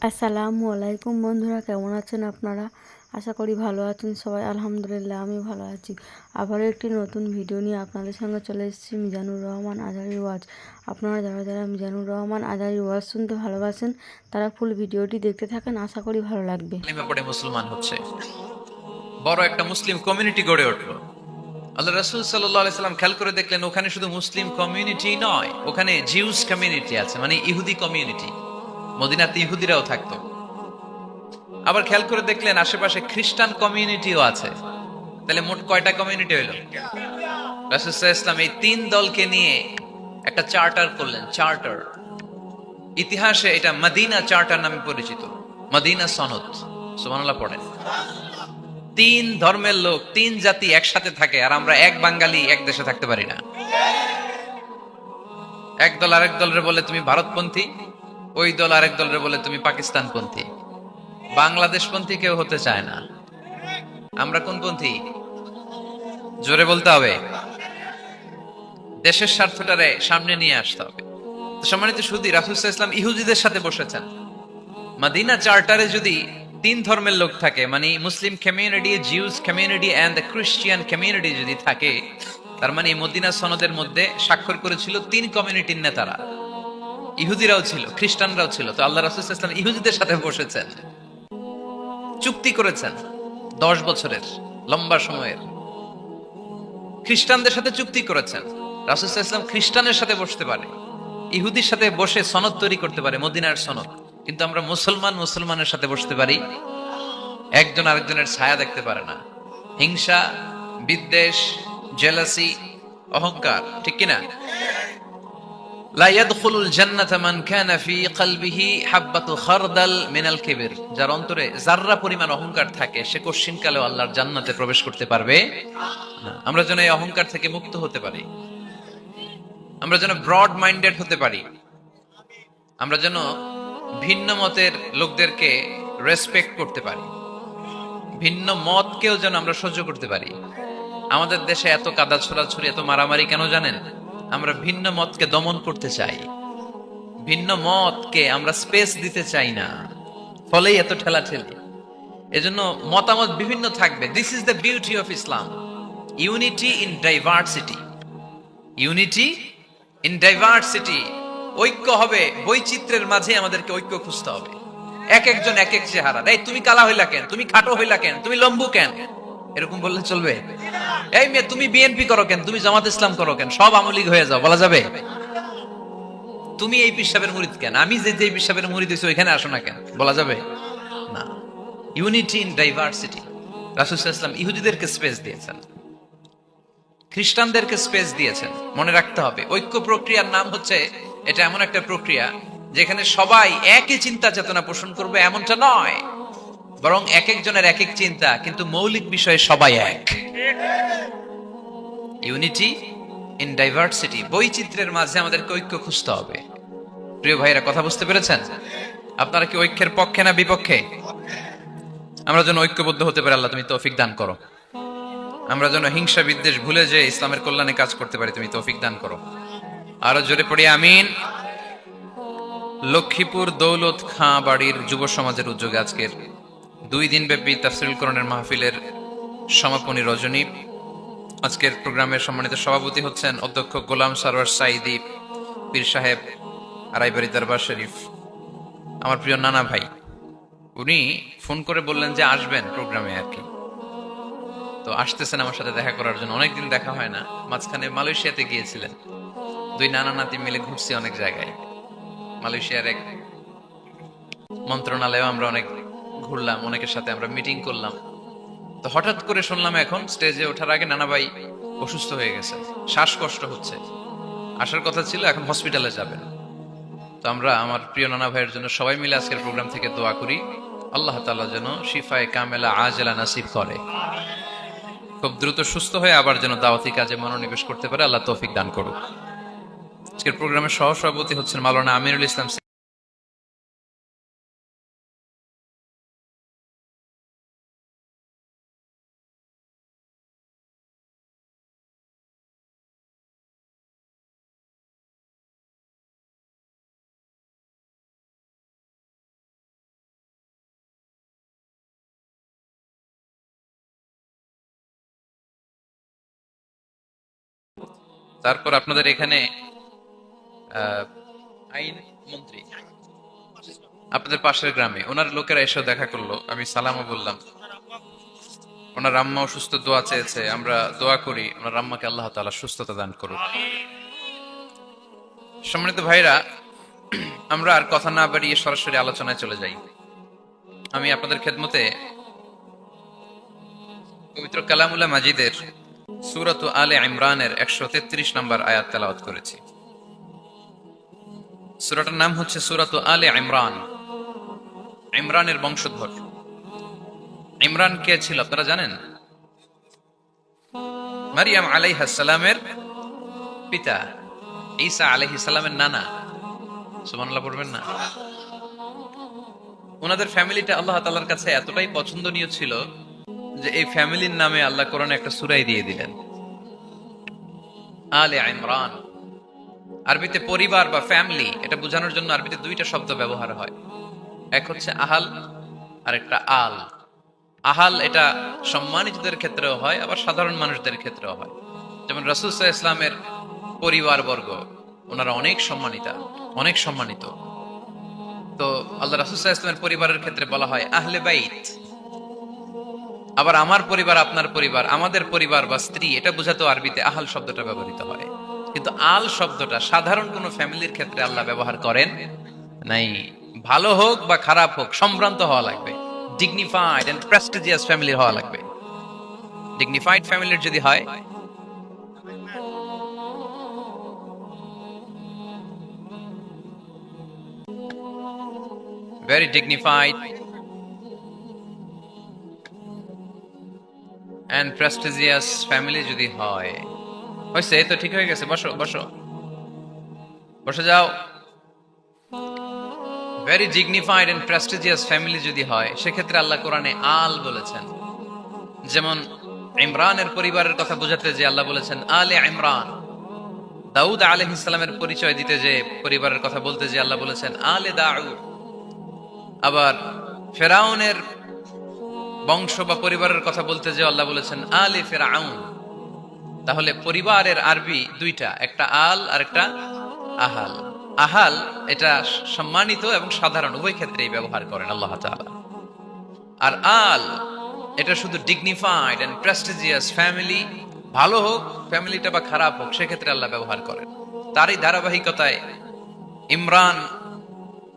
আসসালামু আলাইকুম বন্ধুরা, কেমন আছেন আপনারা? আশা করি ভালো আছেন সবাই। আলহামদুলিল্লাহ, আমি ভালো আছি। আবারও একটি নতুন ভিডিও নিয়ে আপনাদের সঙ্গে চলে এসেছি, মিজানুর রহমান আজহারীর ওয়াজ। আপনারা যারা যারা মিজানুর রহমান আজহারীর ওয়াজ শুনতে ভালোবাসেন তারা ফুল ভিডিওটি দেখতে থাকেন, আশা করি ভালো লাগবে। কালিমা পড়ে মুসলমান হচ্ছে, বড় একটা মুসলিম কমিউনিটি গড়ে উঠলো। আল্লাহ রাসূল সাল্লাল্লাহু আলাইহি সাল্লাম খেয়াল করে দেখলেন ওখানে শুধু মুসলিম কমিউনিটি নয়, ওখানে জিউস কমিউনিটি আছে, মানে ইহুদি কমিউনিটি। মদিনাতে ইহুদিরাও থাকতো। আবার খেয়াল করে দেখলেন আশেপাশে খ্রিস্টান কমিউনিটিও আছে। তাহলে মোট কয়টা কমিউনিটি হইল? রাসূল সাল্লাল্লাহু আলাইহি সাল্লাম এই তিন দলকে নিয়ে একটা চার্টার করলেন। চার্টার, ইতিহাসে এটা মদিনা চার্টার নামে পরিচিত। মদিনা সনদ। সুবহানাল্লাহ পড়েন। তিন ধর্মের লোক, তিন জাতি একসাথে থাকে, আর আমরা এক বাঙালি এক দেশে থাকতে পারি না। এক দল আরেক দলের বলে তুমি ভারতপন্থী, ওই দল আরেক দলের বলে তুমি পাকিস্তানপন্থী। বাংলাদেশপন্থী কেউ হতে চায় না। আমরা কোন পন্থী? জোরে বলতে হবে। দেশের স্বার্থটারে সামনে নিয়ে আসতে হবে। তো সম্মানিত সুধী, রাসূল সাল্লাল্লাহু আলাইহি ওয়াসাল্লাম ইহুদিদের সাথে বসেছেন। মদিনা চার্টারে যদি তিন ধর্মের লোক থাকে, মানে Muslim community, Jews community and the Christian community যদি থাকে, তার মানে মদিনা সনদের মধ্যে স্বাক্ষর করেছিল তিন কমিউনিটির নেতারা। ইহুদিরাও ছিল, খ্রিস্টানরাও ছিল। তো আল্লাহ রাসূল সাল্লাল্লাহু আলাইহি ওয়াসাল্লাম ইহুদিদের সাথে বসেছেন, চুক্তি করেছেন 10 বছরের, লম্বা সময়ের। খ্রিস্টানদের সাথে চুক্তি করেছেন। রাসূল সাল্লাল্লাহু আলাইহি ওয়াসাল্লাম খ্রিস্টানের সাথে বসতে পারে, ইহুদির সাথে বসে সনদ তৈরি করতে পারে, মদিনার সনদ। কিন্তু আমরা মুসলমানের সাথে বসতে পারি, একজন আরেকজনের ছায়া দেখতে পারে না। হিংসা, বিদ্বেষ, জেলাসি, অহংকার, ঠিক কিনা? লা ইয়াদখুলুল জান্নাতা মান কানা ফি কলবিহি হাববাতু খারদাল মিনাল কিবর। যার অন্তরে যাররা পরিমাণ অহংকার থাকে সে কোশ্চিনকালেও আল্লাহর জান্নাতে প্রবেশ করতে পারবে না। আমরা যেন এই অহংকার থেকে মুক্ত হতে পারি, আমরা যেন ব্রড মাইন্ডেড হতে পারি, আমরা যেন ভিন্ন মতের লোকদেরকে রেসপেক্ট করতে পারি, ভিন্ন মতকেও যেন আমরা সহ্য করতে পারি। আমাদের দেশে এত কাদা ছোড়াছুড়ি, এত মারামারি কেন জানেন? আমরা ভিন্ন মতকে দমন করতে চাই, ভিন্ন মতকে আমরা স্পেস দিতে চাই না, ফলেই এত ঠেলাঠেলি। এজন্য মতামত বিভিন্ন থাকবে। This is the beauty of Islam, unity in diversity. Unity in diversity, ঐক্য হবে বৈচিত্র্যের মাঝে। আমাদেরকে ঐক্য খুঁজতে হবে। এক একজন এক এক চেহারা। এই তুমি কালা হইলা কেন, তুমি খাটো হইলা কেন, তুমি লম্বু কেন, এরকম বললে চলবে? এই মেয়ে তুমি বিএনপি করো কেন, তুমি জামাত ইসলাম করো কেন, সব আওয়ামী লীগ হয়ে যাও, বলা যাবে? তুমি এই পিসাবের মুরিদ কেন, আমি যে যে পিসাবের মুরিদ হইছি ওইখানে আসো না কেন, বলা যাবে? না। Unity in diversity. রাসূল সাল্লাল্লাহু আলাইহি ওয়াসাল্লাম ইহুদিদেরকে স্পেস দিয়েছেন, খ্রিস্টানদেরকে স্পেস দিয়েছেন। মনে রাখতে হবে, ঐক্য প্রক্রিয়ার নাম হচ্ছে, এটা এমন একটা প্রক্রিয়া যেখানে সবাই একই চিন্তা চেতনা পোষণ করবে এমনটা নয়, বরং এক একজনের এক এক চিন্তা, কিন্তু মৌলিক বিষয়ে সবাই এক। ইউনিটি ইন ডাইভার্সিটি, বৈচিত্র্যের মাঝে আমাদেরকে ঐক্য খুঁজতে হবে। প্রিয় ভাইরা, কথা বুঝতে পেরেছেন? আপনারা কি ঐক্যের পক্ষে না বিপক্ষে? আমরা যেন ঐক্যবদ্ধ হতে পারি, আল্লাহ তুমি তৌফিক দান করো। আমরা যেন হিংসা বিদ্বেষ ভুলে যে ইসলামের কল্যাণে কাজ করতে পারি, তুমি তৌফিক দান করো। আরো জোরে পড়ি আমিন। লক্ষ্মীপুর দৌলত খাঁ বাড়ির যুব সমাজের উদ্যোগে আজকের 2 দিন ব্যাপী তাফসীরুল কোরআনের মাহফিলের সমাপনী রজনী। আজকের প্রোগ্রামের সম্মানিত সভাপতি হচ্ছেন অধ্যক্ষ গোলাম সারোয়ার সাইদি পীর সাহেব, আড়াইবাড়ি দরবার শরীফ, আমার প্রিয় নানা ভাই। উনি ফোন করে বললেন যে আসবেন প্রোগ্রামে আর কি। তো আসতেছেন আমার সাথে দেখা করার জন্য, অনেকদিন দেখা হয় না। মাঝখানে মালয়েশিয়াতে গিয়েছিলেন, 2 নানা নাতি মিলে ঘুরছি অনেক জায়গায়। মালয়েশিয়ার এক মন্ত্রণালয়ে আমরা অনেক ঘুরলাম, অনেকের সাথে আমরা মিটিং করলাম। তো হঠাৎ করে শুনলাম এখন স্টেজে ওঠার আগে নানা ভাই অসুস্থ হয়ে গেছে, শ্বাসকষ্ট হচ্ছে। আসার কথা ছিল, এখন হসপিটালে যাবেন। তো আমরা আমার প্রিয় নানা ভাইয়ের জন্য সবাই মিলে আজকের প্রোগ্রাম থেকে দোয়া করি, আল্লাহ তাআলা যেন শিফায়ে কামেলা আজেলা নাসিব করে, খুব দ্রুত সুস্থ হয়ে আবার যেন দাওয়াতি কাজে মনোনিবেশ করতে পারে, আল্লাহ তৌফিক দান করুক। আজকের প্রোগ্রামের সহ সভাপতি হচ্ছেন মাওলানা আমিনুল ইসলাম। তারপর আপনাদের এখানে আইন মন্ত্রী আপনাদের পাশের গ্রামে ওনার লোকেরা এসে দেখা করলো, আমি সালামও বললাম। ওনার আম্মা অসুস্থ, দোয়া চেয়েছে, আমরা দোয়া করি ওনার আম্মাকে আল্লাহ তাআলা সুস্থতা দান করুক। সম্মানিত ভাইরা, আমরা আর কথা না বাড়িয়ে সরাসরি আলোচনায় চলে যাই। আমি আপনাদের খেদমতে পবিত্র কালামুল্লাহ মাজিদের সূরাত আলে ইমরানের 133 নম্বর আয়াত তেলাওয়াত করেছি। সূরাটার নাম হচ্ছে সূরাত আলে ইমরান, ইমরানের বংশধর। ইমরান কে ছিল আপনারা জানেন? মারিয়াম আলাইহিস সালামের পিতা, ঈসা আলাইহিস সালামের নানা। সুবহানাল্লাহ পড়বেন না? ওনাদের ফ্যামিলিটা আল্লাহ তাআলার কাছে এতটাই পছন্দনীয় ছিল যে এই ফ্যামিলির নামে আল্লাহ কোরআনে একটা সূরাই দিয়ে দিলেন, আলে ইমরান। আরবিতে পরিবার বা ফ্যামিলি এটা বোঝানোর জন্য আরবিতে দুইটা শব্দ ব্যবহার হয়, এক হচ্ছে আহাল আর একটা আল। আহাল এটা সম্মানিতদের ক্ষেত্রেও হয়, আবার সাধারণ মানুষদের ক্ষেত্রেও হয়। যেমন রাসূল সাল্লাল্লাহু আলাইহি ওয়াসাল্লামের পরিবারবর্গ ওনারা অনেক সম্মানিতা, অনেক সম্মানিত। তো আল্লাহ রাসূল সাল্লাল্লাহু আলাইহি ওয়াসাল্লামের পরিবারের ক্ষেত্রে বলা হয় আহলে বাইত। আবার আমার পরিবার, আপনার পরিবার, আমাদের পরিবার বা স্ত্রী, এটা বোঝাতেও আরবিতে আহাল শব্দটা ব্যবহৃত হয়। কিন্তু আল শব্দটা সাধারণ কোনো ফ্যামিলির ক্ষেত্রে আল্লাহ ব্যবহার করেন নাই। ভালো হোক বা খারাপ হোক, সম্ভ্রান্ত হওয়া লাগবে, ডিগনিফাইড এন্ড প্রেস্টিজিয়াস ফ্যামিলির হওয়া লাগবে। ডিগনিফাইড ফ্যামিলির যদি হয়, very dignified and prestigious family যদি হয়, হয়েছে তো ঠিক হয়ে গেছে, বসো বসো বসে যাও। Very dignified and prestigious family যদি হয়, সেক্ষেত্রে আল্লাহ কোরআনে আল বলেছেন। যেমন ইমরানের পরিবারের কথা বোঝাতে যে আল্লাহ বলেছেন আলে ইমরান। দাউদ আলাইহিস সালামের পরিচয় দিতে যে পরিবারের কথা বলতে যে আল্লাহ বলেছেন আলে দাউদ। আবার ফেরাউনের বংশ বা পরিবারের কথা বলতে যে আল্লাহ বলেছেন আলে ফিরআউন। তাহলে পরিবারের আরবি দুইটা, একটা আল আর একটা আহাল। আহাল এটা সম্মানিত এবং সাধারণ উভয় ক্ষেত্রেই ব্যবহার করেন আল্লাহ তাআলা। আর আল এটা শুধু ডিগনিফাইড এন্ড প্রেস্টিজিয়াস ফ্যামিলি, ভালো হোক ফ্যামিলিটা বা খারাপ হোক, সেক্ষেত্রে আল্লাহ ব্যবহার করেন। তারই ধারাবাহিকতায় ইমরান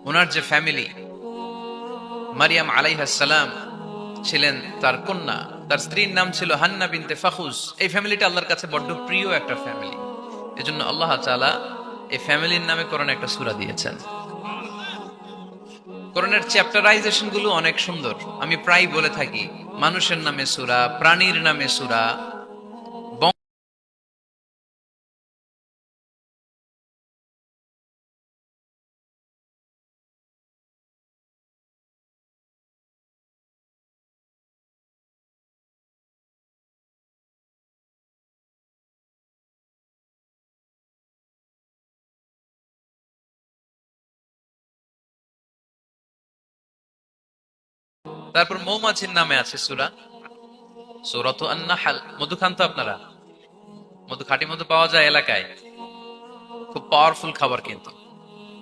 ওনার যে ফ্যামিলি, মারিয়াম আলাইহিস সালাম ছিলেন তার কন্যা, তার স্ত্রীর নাম ছিল হান্না বিনতে ফাখুস। এই ফ্যামিলিটা আল্লাহর কাছে বড্ড প্রিয় একটা ফ্যামিলি, এজন্য আল্লাহ তাআলা এই ফ্যামিলির নামে কোরআনে একটা সূরা দিয়েছেন। কোরআনের চ্যাপ্টারাইজেশন গুলো অনেক সুন্দর। আমি প্রায় বলে থাকি মানুষের নামে সূরা, প্রাণীর নামে সূরা। তারপর মৌমাছির নামে আছে সূরা, সূরাতু আন-নাহল। মধু খান তো আপনারা? মধু, খাঁটি মধু পাওয়া যায় এলাকায়, খুব পাওয়ারফুল খাবার। কিন্তু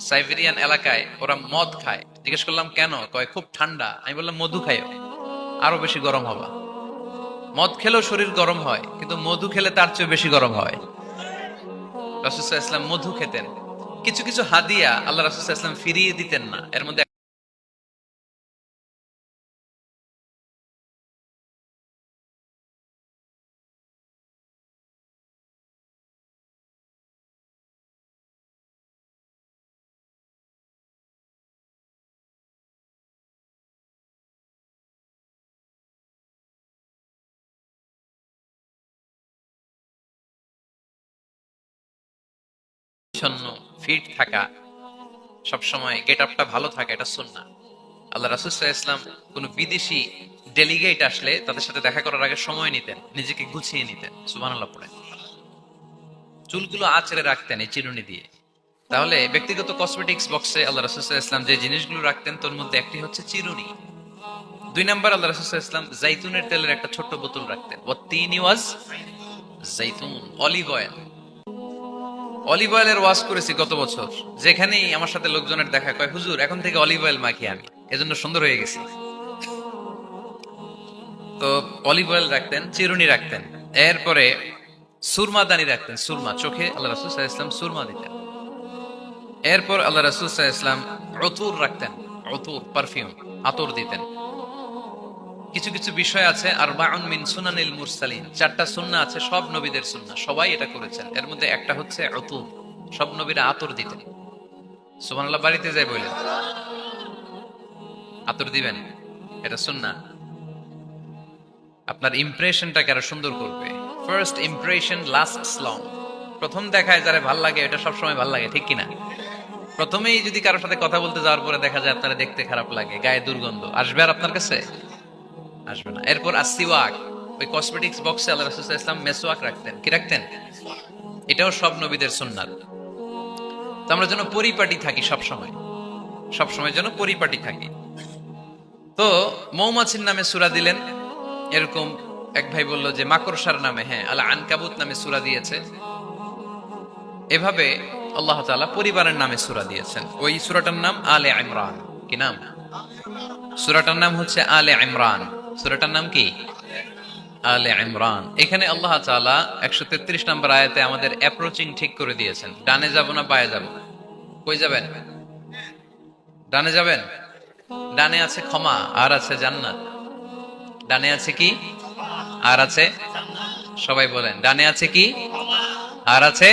সাইবেরিয়ান এলাকায় ওরা মদ খায়। জিজ্ঞেস করলাম কেন? কয় খুব ঠান্ডা। আমি বললাম মধু খাইও, আরো বেশি গরম হবা। মদ খেলেও শরীর গরম হয়, কিন্তু মধু খেলে তার চেয়ে বেশি গরম হয়। রাসূল সাল্লাল্লাহু আলাইহি ওয়াসাল্লাম মধু খেতেন। কিছু কিছু হাদিয়া আল্লাহ রাসূল সাল্লাল্লাহু আলাইহি ওয়াসাল্লাম ফিরিয়ে দিতেন না। এর মধ্যে ছন্ন ফিট থাকা, সবসময় গেট আপটা ভালো থাকা, এটা সুন্নাহ। আল্লাহ রাসূল সাল্লাল্লাহু আলাইহি ওয়াসাল্লাম কোন বিদেশি ডেলিগেট আসলে তাদের সাথে দেখা করার আগে সময় নিতেন, নিজেকে গুছিয়ে নিতেন। সুবহানাল্লাহ পড়েন। চুলগুলো আঁচড়ে রাখতেন এই চিরুনি দিয়ে। তাহলে ব্যক্তিগত কসমেটিক্স বক্সে আল্লাহ রাসূল সাল্লাল্লাহু আলাইহি ওয়াসাল্লাম যে জিনিসগুলো রাখতেন, তোর মধ্যে একটি হচ্ছে চিরুনি। 2 নাম্বার, আল্লাহ রাসূল সাল্লাল্লাহু আলাইহি ওয়াসাল্লাম জাইতুনের তেলের একটা ছোট্ট বোতল রাখতেন। ওয়াতিনি ওয়াজ জাইতুন, অলিভ অয়েল। অলিভ অয়েলের ওয়াজ করেছি গত বছর, যেখানেই আমার সাথে লোকজনের দেখা, কয় হুজুর এখন থেকে অলিভ অয়েল মাখি আমি, এজন্য সুন্দর হয়ে গেছি। তো অলিভ অয়েল রাখতেন, চিরুনি রাখতেন, এরপরে সুরমা দানি রাখতেন, সুরমা চোখে আল্লাহ রাসূল সাল্লাল্লাহু আলাইহি ওয়াসাল্লাম সুরমা দিতেন। এরপর আল্লাহ রাসূল সাল্লাল্লাহু আলাইহি ওয়াসাল্লাম উতুর রাখতেন, উতুর পারফিউম, আতর দিতেন। কিছু কিছু বিষয় আছে আরবাউন মিন সুনানিল মুরসালিন, চারটা সুন্নাহ আছে সব নবীদের সুন্নাহ, সবাই এটা করেছেন। এর মধ্যে একটা হচ্ছে উতুর, সব নবীরা আতর দিতেন। সুবহানাল্লাহ, বাড়িতে যাই বলেন আতর দিবেন, এটা সুন্নাহ। আপনার ইমপ্রেশনটাকে আরো সুন্দর করবে। First impression lasts long. প্রথম দেখায় যারা ভাল লাগে এটা সবসময় ভাল লাগে, ঠিক কিনা? প্রথমেই যদি কারোর সাথে কথা বলতে যাওয়ার পরে দেখা যায় আপনারা দেখতে খারাপ লাগে, গায়ে দুর্গন্ধ, আসবে আর আপনার কাছে? আসবে না। এরপর আসিওয়াক, ওই কসমেটিক্স বক্সে আল্লাহ রাসূল সাল্লাল্লাহু আলাইহি ওয়াসাল্লাম মেসওয়াক রাখতেন। কি রাখতেন? এটাও সব নবীদের সুন্নাত। তো আমরা যেন পরিপাটি থাকি, সব সময় যেন পরিপাটি থাকি। তো মৌমাছির নামে সূরা দিলেন, এরকম এক ভাই বলল যে মাকড়সার নামে, হ্যাঁ, আল আনকাবুত নামে সূরা দিয়েছে। এভাবে আল্লাহ তাআলা পরিবারের নামে সূরা দিয়েছেন। ওই সূরাটার নাম আলে ইমরান। কি নাম? সূরাটার নাম হচ্ছে আলে ইমরান। সূরাটার নাম কি? আলে ইমরান। এখানে আল্লাহ তাআলা 133 নম্বর আয়াতে আমাদের অ্যাপ্রোচিং ঠিক করে দিয়েছেন। ডানে যাব না বায়ে যাব? কই যাবেন? ডানে যাবেন। ডানে আছে ক্ষমা আর আছে জান্নাত। ডানে আছে কি আর আছে? সবাই বলেন, ডানে আছে কি আর আছে?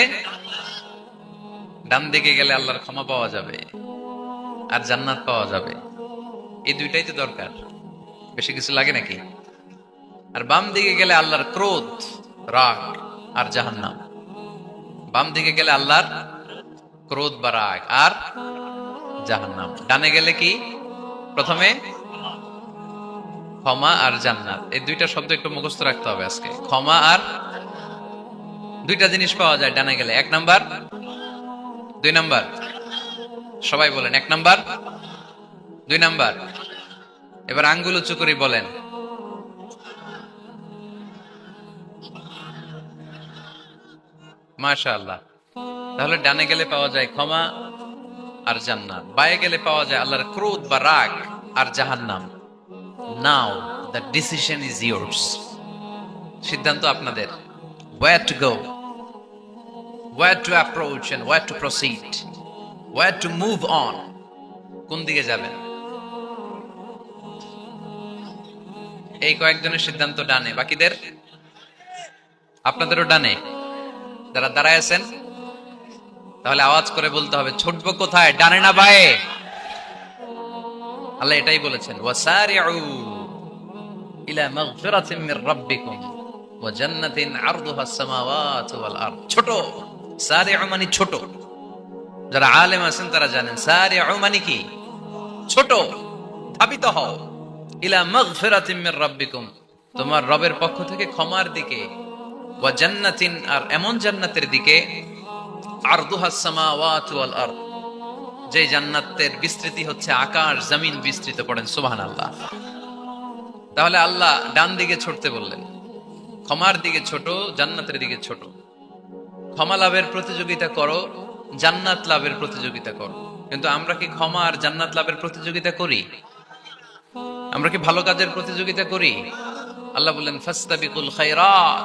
ডান দিকে গেলে আল্লাহর ক্ষমা পাওয়া যাবে আর জান্নাত পাওয়া যাবে। এই দুইটাই তো দরকার, বেশি কিছু লাগে নাকি? আর বাম দিকে গেলে আল্লাহর ক্রোধ, রাগ আর জাহান্নাম। বাম দিকে গেলে আল্লাহর ক্রোধ বা রাগ আর জাহান্নাম। ডানে গেলে কি? প্রথমে ক্ষমা আর জান্নাত। এই দুইটা শব্দ একটু মুখস্থ রাখতে হবে আজকে। ক্ষমা আর, দুইটা জিনিস পাওয়া যায় ডানে গেলে। 1 নাম্বার, 2 নাম্বার। সবাই বলেন 1 নাম্বার, 2 নাম্বার। এবার আঙ্গুল উঁচু করে বলেন। মাশাআল্লাহ। তাহলে ডানে গেলে পাওয়া যায় ক্ষমা আর জান্নাত, বায়ে গেলে পাওয়া যায় আল্লাহর ক্রোধ বা রাগ আর জাহান্নাম। নাও দ্য ডিসিশন ইজ ইয়োর্স। সিদ্ধান্ত আপনাদের। Where to go, where to approach and where to proceed, where to move on. কোন দিকে যাবেন? এই কয়েকজনের সিদ্ধান্ত ডানে, বাকিদের? আপনাদেরও ডানে? যারা দাঁড়ায় আছেন তাহলে আওয়াজ করে বলতে হবে, ছুটবো কোথায়, ডানে না বায়ে? আল্লাহ এটাই বলেছেন, ওয়াসারিউ ইলা মাগফিরাতিন মির রাব্বিকুম ওয়া জান্নাতিন আরদুহা আস-সামাওয়াতু ওয়াল আরদ। ছোট, সারিউ মানে ছোট। যারা আলেম আছেন তারা জানেন সারিউ মানে কি? ছোট। ধাবিত হও ইলা মাগফিরাতিন মির রাব্বিকুম, তোমার রবের পক্ষ থেকে ক্ষমার দিকে, ওয়া জান্নাতিন আর এমন জান্নাতের দিকে, আরদুহা আস-সামাওয়াতু ওয়াল আরদ, যে জান্নাতের বিস্তৃতি হচ্ছে আকাশ জমিন বিস্তৃত। পড়েন সুবহানাল্লাহ। তাহলে আল্লাহ ডান দিকে ছুটতে বললেন, ক্ষমার দিকে ছোট, জান্নাতের দিকে ছোট। ক্ষমা লাভের প্রতিযোগিতা করো, জান্নাত লাভের প্রতিযোগিতা করো। কিন্তু আমরা কি ক্ষমা আর জান্নাত লাভের প্রতিযোগিতা করি? আমরা কি ভালো কাজের প্রতিযোগিতা করি? আল্লাহ বললেন ফাস্তাবিকুল খায়রাত,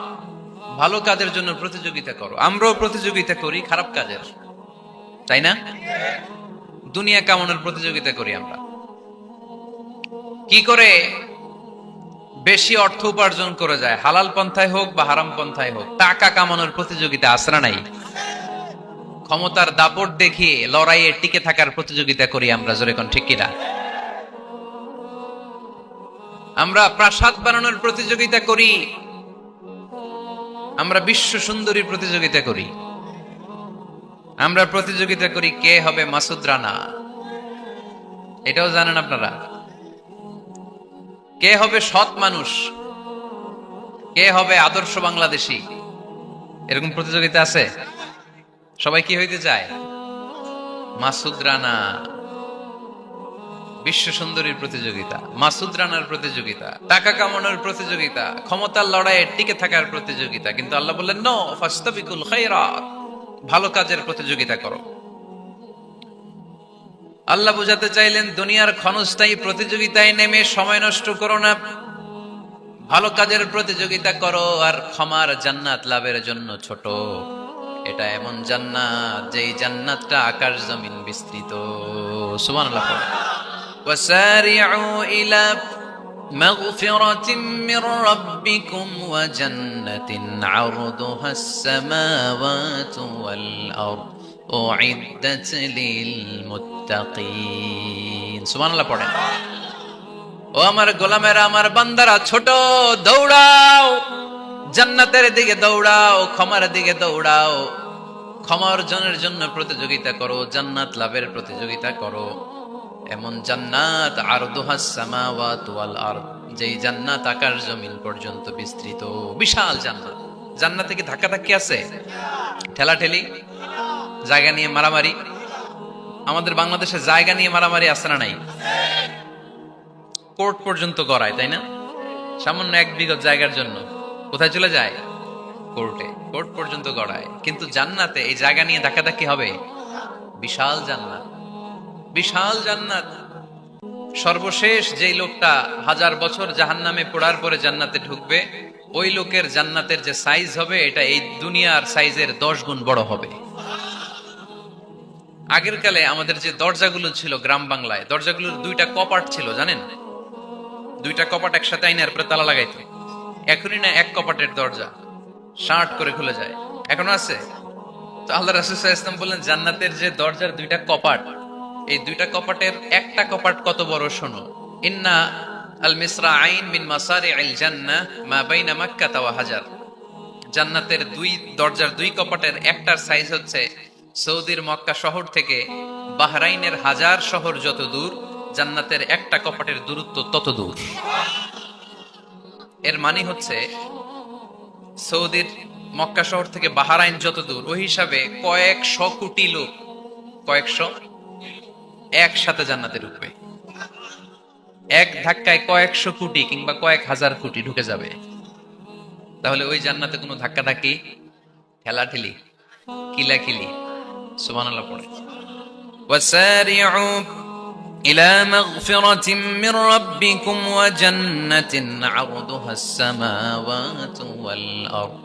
ভালো কাজের জন্য প্রতিযোগিতা করো। আমরাও প্রতিযোগিতা করি খারাপ কাজের, তাই না? দুনিয়া কামানোর প্রতিযোগিতা করি আমরা। কি করে বেশি অর্থ উপার্জন করে যায়, হালাল পন্থায় হোক বা হারাম পন্থায় হোক, টাকা কামানোর প্রতিযোগিতা আসরা নাই। ক্ষমতার দাপট দেখিয়ে লড়াইয়ে টিকে থাকার প্রতিযোগিতা করি আমরা, জোরে কোন ঠিক কিনা? আমরা প্রাসাদ বানানোর প্রতিযোগিতা করি, আমরা বিশ্ব সুন্দরীর প্রতিযোগিতা করি, আমরা প্রতিযোগিতা করি কে হবে মাসুদ রানা। এটাও জানেন আপনারা? কে হবে সৎ মানুষ, কে হবে আদর্শ বাংলাদেশী, এরকম প্রতিযোগিতা আছে। সবাই কি হইতে চায়? মাসুদ রানা। বিশ্ব সুন্দরীর প্রতিযোগিতা, মাসুদ রানার প্রতিযোগিতা, টাকা কামানোর প্রতিযোগিতা, ক্ষমতার লড়াইয়ে টিকে থাকার প্রতিযোগিতা। কিন্তু আল্লাহ বললেন নো, ফাস্তাবিকুল খায়রাত, ভালো কাজের প্রতিযোগিতা করো। আল্লাহ বুঝাতে চাইলেন দুনিয়ার ক্ষণস্থায়ী প্রতিযোগিতায় নেমে সময় নষ্ট করো না, ভালো কাজের প্রতিযোগিতা করো। আর ক্ষমার জান্নাত লাভের জন্য ছোট, এটা এমন জান্নাত যেই জান্নাতটা আকাশ জমিন বিস্তৃত। সুবহানাল্লাহ। ওয়াসারিউ ইলা মাগফিরাতিম মির রাব্বিকুম ওয়া জান্নাতিন আরদুহাস সামাওয়াতু ওয়াল আরদ উইদ্দাত লিল মুত্তাকিন। সুবহানাল্লাহ পড়েন। ও আমার গোলামেরা, আমার বান্দারা, ছোট দৌড়াও, জান্নাতের দিকে দৌড়াও, ক্ষমার দিকে দৌড়াও। ক্ষমা অর্জনের জন্য প্রতিযোগিতা করো, জান্নাত লাভের প্রতিযোগিতা করো। এমন জান্নাত আরদুহাস সামাওয়াতু ওয়াল আরদ, যেই জান্নাত আকাশ জমিন পর্যন্ত বিস্তৃত, বিশাল জান্নাত। জান্নাতে কি ধাক্কাধাক্কি আছে? ঠেলাঠেলি, জায়গা নিয়ে মারামারি? আমাদের বাংলাদেশে জায়গা নিয়ে মারামারি আছে না নাই? কোর্ট পর্যন্ত গড়ায়, তাই না? সামান্য 1 বিঘত জায়গার জন্য কোথায় চলে যায়? কোর্টে। কোর্ট পর্যন্ত গড়ায়। কিন্তু জান্নাতে এই জায়গা নিয়ে ধাক্কাধাক্কি হবে? বিশাল জান্নাত, বিশাল জান্নাত। সর্বশেষ যেই লোকটা 1000 বছর জাহান্নামে পড়ার পরে জান্নাতে ঢুকবে, ওই লোকের জান্নাতের যে সাইজ হবে, এটা এই দুনিয়ার সাইজের 10 গুণ বড় হবে। আগের কালে আমাদের যে দরজাগুলো ছিল গ্রাম বাংলায়, দরজাগুলোর 2টা কপাট ছিল, জানেন? 2টা কপাট একসাথে আইনার পরে তালা লাগাইতো। এখনই না 1 কপাটের দরজা শার্ট করে খুলে যায়, এখনো আছে। তো আল্লাহ রাসূল সাল্লাল্লাহু আলাইহি ওয়াসাল্লাম বললেন, জান্নাতের যে দরজার 2টা কপাট, এই 2টা কপাটের একটা কপাট কত বড় শোনো। ইন্না আল মিসরাআইন মিন মাসারি'আল জান্নাহ মা বাইনা মাক্কাহ ওয়া হাজার। জান্নাতের 2 দরজার 2 কপাটের একটার সাইজ হচ্ছে সৌদির মক্কা শহর থেকে বাহরাইনের হাজার শহর যত দূর, জান্নাতের একটা কপাটের দূরত্ব তত দূর। এর মানে হচ্ছে সৌদির মক্কা শহর থেকে বাহরাইন যত দূর, ওই হিসাবে কয়েকশো কোটি লোক, কয়েকশো একসাথে জান্নাতে ঢুকবে। এক ধাক্কায় কয়েকশো কোটি কিংবা কয়েক হাজার কোটি ঢুকে যাবে। তাহলে ওই জান্নাতে কোনো ধাক্কাধাক্কি, ঠেলাঠেলি, কিলাকিলি? সুবহানাল্লাহ পড়ে। ওয়াসারিউ ইলা মাগফিরাতিম মির রাব্বিকুম ওয়া জান্নাতিন আরদুহাস সামাওয়াতু ওয়াল আরদ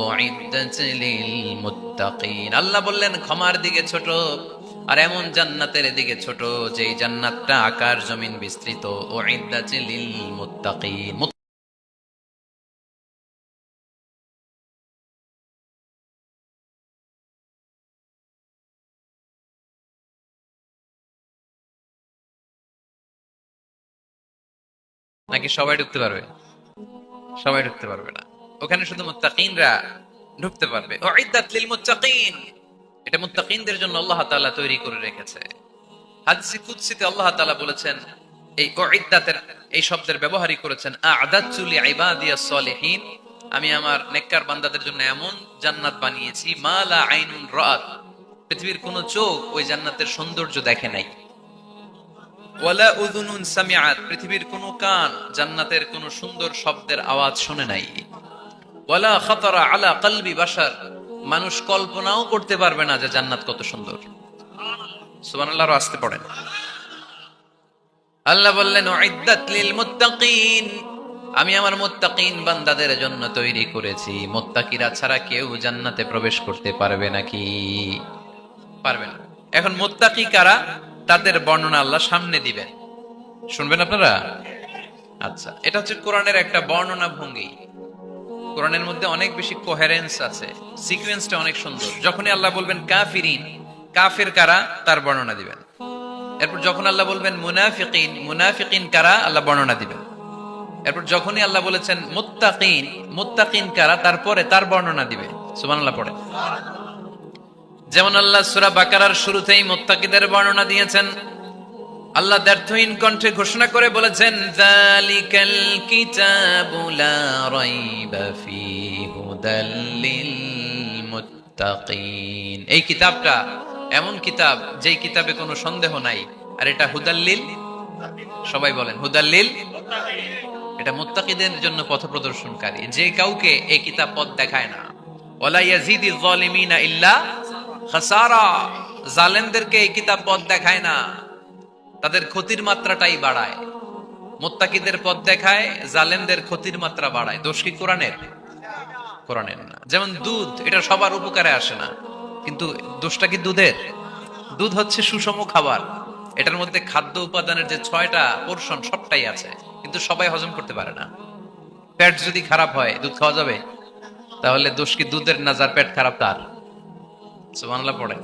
উইদ্দাত লিল মুত্তাকিন। আল্লাহ বললেন ক্ষমার দিকে ছোট, আর এমন জান্নাতের দিকে ছোট যেই জান্নাতটা আকাশ জমিন বিস্তৃত। উইদ্দাত লিল মুত্তাকিন। নাকি সবাই ঢুকতে পারবে? সবাই ঢুকতে পারবে না, ওখানে শুধু মুত্তাকিনরা ঢুকতে পারবে। উইদ্দাত লিল মুত্তাকিন, এটা মুত্তাকিনদের জন্য আল্লাহ তাআলা তৈরি করে রেখেছে। হাদিসে কুদসিতে আল্লাহ তাআলা বলেছেন, এই উইদ্দাতের এই শব্দের ব্যবহারই করেছেন আ'দাতু লিইবাদিয়াস সলিহিন, আমি আমার নেককার বান্দাদের জন্য এমন জান্নাত বানিয়েছি মা লা আইনুন রাআত, পৃথিবীর কোনো চোখ ওই জান্নাতের সৌন্দর্য দেখে নাই। ওয়ালা উযুনুন সামিআত, পৃথিবীর কোনো কান জান্নাতের কোনো সুন্দর শব্দের আওয়াজ শুনে নাই। ওয়ালা খাতারা আলা কলবি বাশার, মানুষ কল্পনাও করতে পারবে না যে জান্নাত কত সুন্দর। সুবহানাল্লাহ, আসতে পড়েন। আল্লাহ বললেন উইদ্দাত লিল মুত্তাকিন, আমি আমার মুত্তাকিন বান্দাদের জন্য তৈরি করেছি। মুত্তাকিরা ছাড়া কেউ জান্নাতে প্রবেশ করতে পারবে নাকি? পারবে না। এখন মুত্তাকি কারা, তাদের বর্ণনা আল্লাহ সামনে দিবেন, শুনবেন আপনারা। আচ্ছা, এটা হচ্ছে কোরআনের একটা বর্ণনা ভঙ্গি। কোরআনের মধ্যে অনেক বেশি কোহেরেন্স আছে, সিকোয়েন্সটা অনেক সুন্দর। যখনই আল্লাহ বলবেন কাফিরিন, কাফের কারা, তার বর্ণনা দিবেন। এরপর যখন আল্লাহ বলবেন মুনাফিকিন, মুনাফিকিন কারা, আল্লাহ বর্ণনা দিবেন। এরপর যখনই আল্লাহ বলেছেন মুত্তাকিন, মুত্তাকিন কারা, তারপরে তার বর্ণনা দিবে। সুবহানাল্লাহ পড়ে। যেমন আল্লাহ সূরা বাকারার শুরুতেই মুত্তাকিদের বর্ণনা দিয়েছেন। আল্লাহ দ্ব্যর্থহীন কণ্ঠে ঘোষণা করে বলেছেন যালিকাল কিতাবু লা রাইবা ফীহি হুদাল লিল মুত্তাকিন, এই কিতাবটা এমন কিতাব যেই কিতাবে কোনো সন্দেহ নাই, আর এটা হুদাল্লিল, সবাই বলেন হুদাল্লিল, এটা মুত্তাকিদের জন্য পথ প্রদর্শনকারী। যে কাউকে এই কিতাব পথ দেখায় না। ওয়ালা ইয়াজিদিজ জালিমিনা ইল্লা খাসারা, জালেমদেরকে এই কিতাব পথ দেখায় না, তাদের ক্ষতির মাত্রাটাই বাড়ায়। মুত্তাকিদের পথ দেখায়, জালেমদের ক্ষতির মাত্রা বাড়ায়। দোষ কি কোরআনের? কোরআনের না। যেমন দুধ, এটা সবার উপকারে আসে না, কিন্তু দোষটা কি দুধের? দুধ হচ্ছে সুষম খাবার, এটার মধ্যে খাদ্য উপাদানের যে 6টা পোরশন সবটাই আছে, কিন্তু সবাই হজম করতে পারে না। পেট যদি খারাপ হয় দুধ খাওয়া যাবে? তাহলে দোষ কি দুধের না যার পেট খারাপ তার? সুবহানাল্লাহ পড়ে।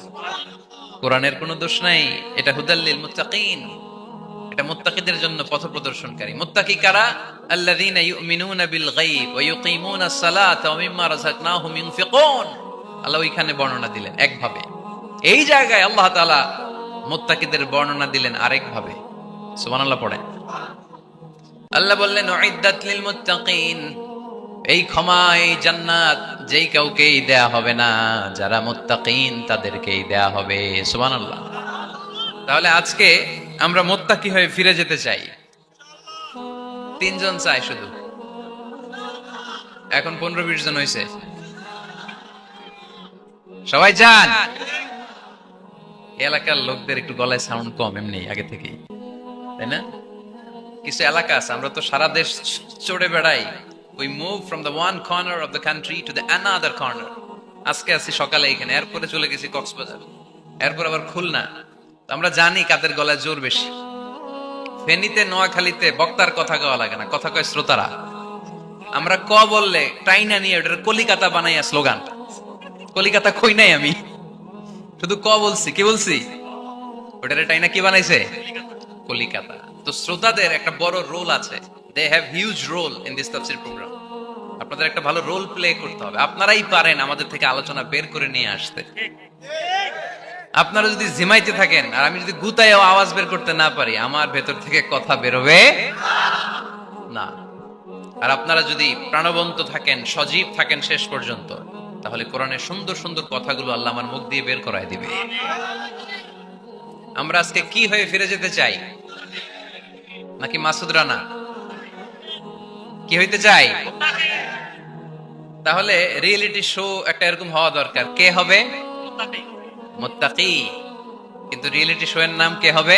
কোরআনের কোনো দোষ নাই, এটা হুদাল্লিল মুত্তাকিন, এটা মুত্তাকিদের জন্য পথপ্রদর্শনকারী। মুত্তাকি কারা? আল্লাযীনা ইউমিনুনা বিল গায়ব ওয়া ইউকিমুনাস সালাতা ওয়া মিম্মা রাযাকনাহুম ইউনফিকুন। আল্লাহ ওইখানে বর্ণনা দিলেন একভাবে, এই জায়গায় আল্লাহ তাআলা মুত্তাকিদের বর্ণনা দিলেন আরেকভাবে। সুবহানাল্লাহ পড়েন। আল্লাহ বললেন উইদ্দাত লিল মুত্তাকিন, এই ক্ষমা, এই জান্নাত যেই কাউকেই দেয়া হবে না, যারা মুত্তাকিন তাদেরকেই দেয়া হবে। সুবহানাল্লাহ। তাহলে আজকে আমরা মুত্তাকি হয়ে ফিরে যেতে চাই। 3 জন চাই শুধু, এখন 15-20 জন হয়েছে। সবাই যান। এলাকার লোকদের একটু গলায় সাউন্ড কম এমনি আগে থেকেই, তাই না? কিছু এলাকা আছে, আমরা তো সারা দেশ চড়ে বেড়াই। We move from the one corner of the country to the another corner. আজকে আছি সকালে এখানে, এরপরে চলে গেছি কক্সবাজার, এরপর আবার খুলনা। আমরা জানি কাদের গলায় জোর বেশি। ফেনীতে, নোয়াখালীতে বক্তার কথা কওয়া লাগে না, কথা কয় শ্রোতারা। আমরা ক বললে টাইনা নিয়ে ওটার কলিকাতা বানাইয়া স্লোগান। কলিকাতা কই নাই আমি, শুধু ক বলছি। কি বলছি? ওটারে টাইনা কি বানাইছে? কলিকাতা। তো শ্রোতাদের একটা বড় রোল আছে, they have huge role in this তাফসীর প্রোগ্রাম। আপনাদের একটা ভালো রোল প্লে করতে হবে। আপনারাই পারেন আমাদের থেকে আলোচনা বের করে নিয়ে আসতে। আপনারা যদি জিমাইতে থাকেন আর আমি যদি গুতায়ও আওয়াজ বের করতে না পারি, আমার ভেতর থেকে কথা বেরোবে না। আর আপনারা যদি প্রাণবন্ত থাকেন, সজীব থাকেন শেষ পর্যন্ত, তাহলে কোরআনের সুন্দর সুন্দর কথাগুলো আল্লাহ আমার মুখ দিয়ে বের করায় দিবে। আমরা আজকে কি হয়ে ফিরে যেতে চাই? নাকি মাসুদ রানা? কি হইতে চাই? তাহলে রিয়েলিটি শো একটা এরকম হওয়া দরকার। কে হবে? মুত্তাকি। কিন্তু রিয়েলিটি শো এর নাম কে হবে?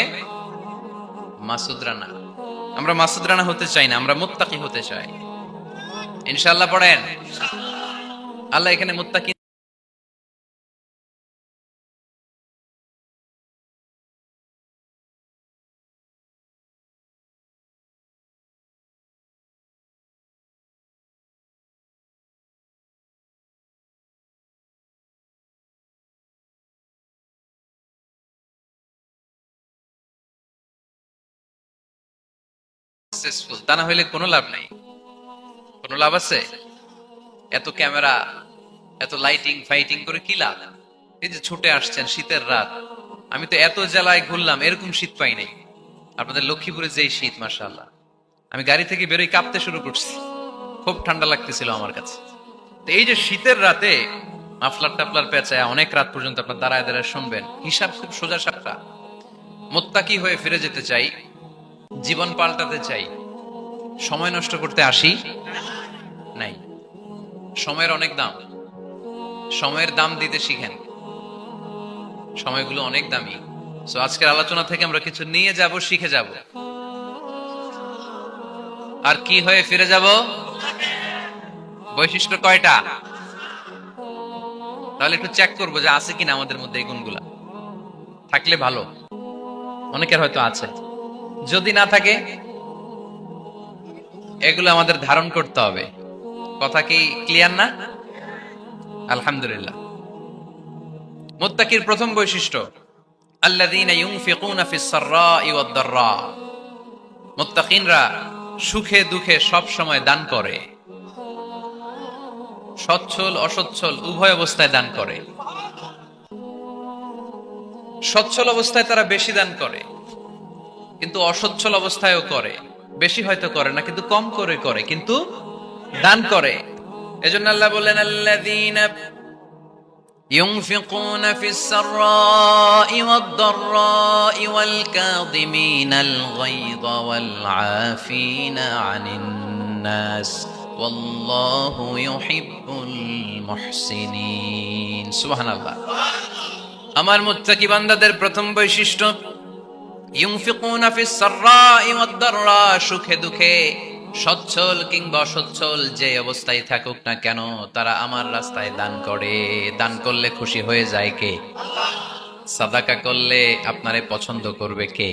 মাসুদ রানা। আমরা মাসুদ রানা হতে চাই না, আমরা মুত্তাকি হতে চাই। ইনশাআল্লাহ পড়েন। আল্লাহ এখানে মুত্তাকি সাকসেসফুল, তা না হইলে কোনো লাভ নাই। কোনো লাভ আছে? এত ক্যামেরা, এত লাইটিং ফাইটিং করে কি লাভ? এই যে ছুটে আসছেন শীতের রাত, আমি তো এত জেলায় ঘুরলাম, এরকম শীত পাই নাই। আপনাদের লক্ষ্মীপুরে যেই শীত, মাশাআল্লাহ, আমি গাড়ি থেকে বেরোই কাঁপতে শুরু করছি, খুব ঠান্ডা লাগতেছিল আমার কাছে। তো এই যে শীতের রাতে মাফলার টাফলার পেঁচায় অনেক রাত পর্যন্ত আপনার দাঁড়ায় দাঁড়ায় শুনবেন, হিসাব খুব সোজা সাপটা। মুত্তাকি হয়ে ফিরে যেতে চাই, জীবন পাল্টাতে চাই, সময় নষ্ট করতে আসি নাই। সময়ের অনেক দাম, সময়ের দাম দিতে শিখেন। সময়গুলো অনেক দামি। সো আজকের আলোচনা থেকে আমরা কিছু নিয়ে যাব, শিখে যাব। আর কি হয়ে ফিরে যাব? বৈশিষ্ট্য কয়টা? তাহলে একটু চেক করবো যে আছে কিনা আমাদের মধ্যে এই গুণগুলা। থাকলে ভালো, অনেকের হয়তো আছে। যদি না থাকে, এগুলো আমাদের ধারণ করতে হবে। কথা কি ক্লিয়ার না? আলহামদুলিল্লাহ। মুত্তাকির প্রথম বৈশিষ্ট্য, আল্লাযীনা ইউনফিকুনা ফিস সাররাই ওয়াদ দাররা। মুত্তাকিনরা সুখে দুঃখে সব সময় দান করে, সচ্ছল অসচ্ছল উভয় অবস্থায় দান করে। সচ্ছল অবস্থায় তারা বেশি দান করে, কিন্তু অসচ্ছল অবস্থায়ও করে। বেশি হয়তো করে না, কিন্তু কম করে করে, কিন্তু দান করে। এজন্য আল্লাহ বললেন আল্লাযীনা ينفقون في السراء والضراء والكاظمين الغيظ والعافين عن الناس والله يحب المحسنين. سبحان الله. আমার মুত্তাকি বান্দাদের প্রথম বৈশিষ্ট্য, ইউনফিকুনা ফিস সাররাই ওয়াদ দাররা, সুখে দুঃখে সচ্ছল কিংবা অসচ্ছল যে অবস্থায় থাকুক না কেন তারা আমার রাস্তায় দান করে। দান করলে খুশি হয়ে যায় কে? সাদাকা করলে আপনারে পছন্দ করবে কে?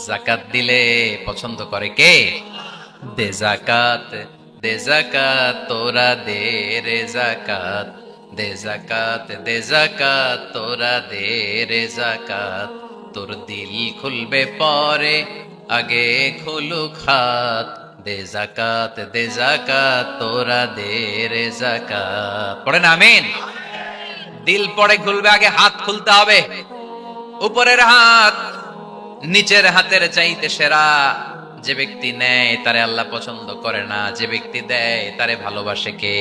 জাকাত দিলে পছন্দ করে কে? দে জাকাত, দে জাকাত তোরা দে রে জাকাত, দে জাকাত, দে জাকাত তোরা দে রে জাকাত, তোর দিল খুলবে পরে আগে খুলুক হাত, দে জাকাত, দে জাকাত তোরা দে রে জাকাত। পড়েন আমিন। দিল পরে খুলবে, আগে হাত খুলতে হবে। উপরের হাত নিচের হাতের চাইতে সেরা। যে ব্যক্তি নেয় তারে আল্লাহ পছন্দ করে না, যে ব্যক্তি দেয় তারে ভালোবাসে কে?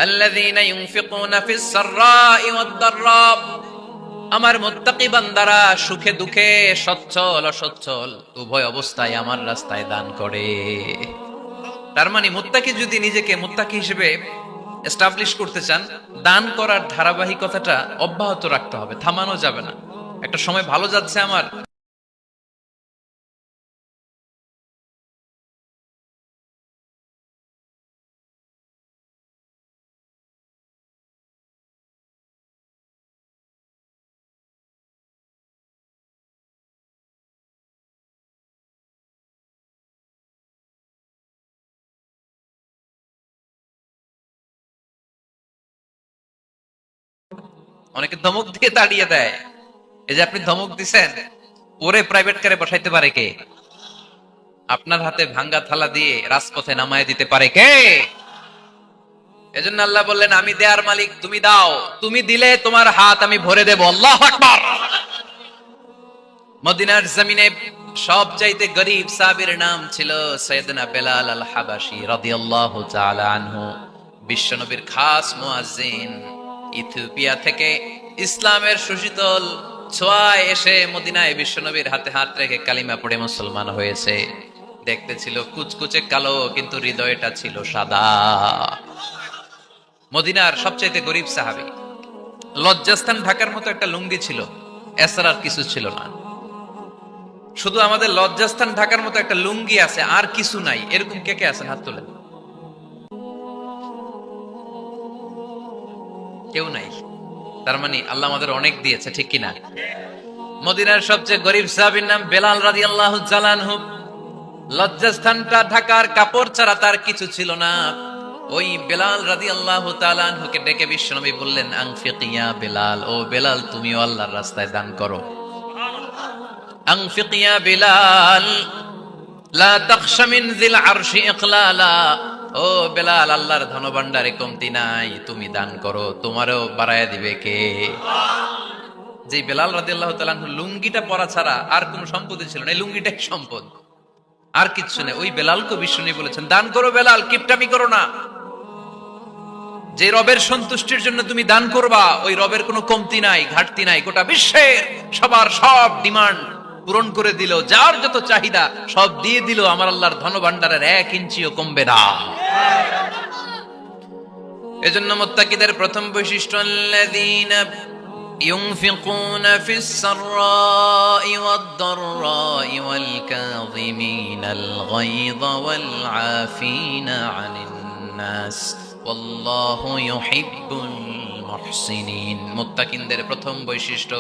আল্লাযীনা ইউনফিকুনা ফিস সাররাই ওয়াদ দাররা, আমার মুত্তাকি বান্দারা সুখে দুঃখে সচ্ছল অসচ্ছল উভয় অবস্থায় আমার রাস্তায় দান করে। তার মানে মুত্তাকি যদি নিজেকে মুত্তাকি হিসেবে এস্টাবলিশ করতে চান, দান করার ধারাবাহিকতাটা অব্যাহত রাখতে হবে, থামানো যাবে না। একটা সময় ভালো যাচ্ছে আমার, অনেকে ধমক দিয়ে তাড়িয়ে দেয়। এই যে আপনি ধমক দিছেন, ওরে প্রাইভেট কারে বসাইতে পারে কে? আপনার হাতে ভাঙ্গা থালা দিয়ে রাজপথে নামায় দিতে পারে কে? এজন্য আল্লাহ বললেন, আমি দেয়ার মালিক, তুমি দাও। তুমি দিলে তোমার হাত আমি ভরে দেব। আল্লাহু আকবার। মদিনার জমিনে সবচাইতে গরীব সাহাবীর নাম ছিল সাইয়েদনা বেলাল আল হাবাশী রাদিয়াল্লাহু তাআলা আনহু। বিশ্বনবীর খাস মুয়াজ্জিন। ইথিওপিয়া থেকে ইসলামের সুশীতল ছোঁয়ায় এসে মদিনায় বিশ্বনবীর হাতে হাত রেখে কালিমা পড়ে মুসলমান হয়েছে। দেখতে ছিল কুচকুচে কালো, কিন্তু হৃদয়টা ছিল সাদা। মদিনার সবচাইতে গরীব সাহাবী। লজ্জাস্থান ঢাকার মতো একটা লুঙ্গি ছিল, এছাড়া আর কিছু ছিল না। শুধু আমাদের লজ্জাস্থান ঢাকার মতো একটা লুঙ্গি আছে, আর কিছু নাই। এরকম কে কে আছেন? হাত তোলেন। কেউ নাই। তার মানে আল্লাহ আমাদের অনেক দিয়েছে, ঠিক কিনা? মদিনার সবচেয়ে গরীব সাহাবীর নাম বেলাল রাদিয়াল্লাহু তাআলা আনহু। লজ্জাস্থানটা ঢাকার কাপড় ছাড়া তার কিছু ছিল না। ওই বেলাল রাদিয়াল্লাহু তাআলা আনহুকে ডেকে বিশ্বনবী বললেন, আনফিক ইয়া বেলাল, ও বেলাল তুমিও আল্লাহর রাস্তায় দান করো। আনফিক ইয়া বেলাল লা তাখশা মিন যিল আরশি ইকলালা, ও বেলাল আল্লাহর ধনভাণ্ডারে কমতি নাই, তুমি দান করো, তোমারও বাড়ায়া দিবে কে? যে বেলাল রাদিয়াল্লাহু তাআলা আনহু লুঙ্গিটা পরা ছাড়া আর কোনো সম্পত্তি ছিল না, এই লুঙ্গিটাই সম্পদ, আর কিচ্ছু নেই। ওই বেলালকে বিশ্বনবী বলেছেন, দান করো বেলাল, কিপটামি করো না। যে রবের সন্তুষ্টির জন্য তুমি দান করবা, ওই রবের কোনো কমতি নাই, ঘাটতি নাই। গোটা বিশ্বের সবার সব ডিমান্ড পূরণ করে দিল, যার যত চাহিদা সব দিয়ে দিল, আমার আল্লাহর ধনভাণ্ডারের 1 ইঞ্চিও কমবে না। এজন্য মুত্তাকিদের প্রথম বৈশিষ্ট্য, আল্লাযীনা ইউনফিকুনা ফিস সাররাই ওয়াদ দাররাই ওয়াল কাযিমিনাল গায়যা ওয়াল আফিনা আনিন নাস ওয়াল্লাহু ইউহিব্বুল মুহসিনিন। মুত্তাকিনদের প্রথম বৈশিষ্ট্য,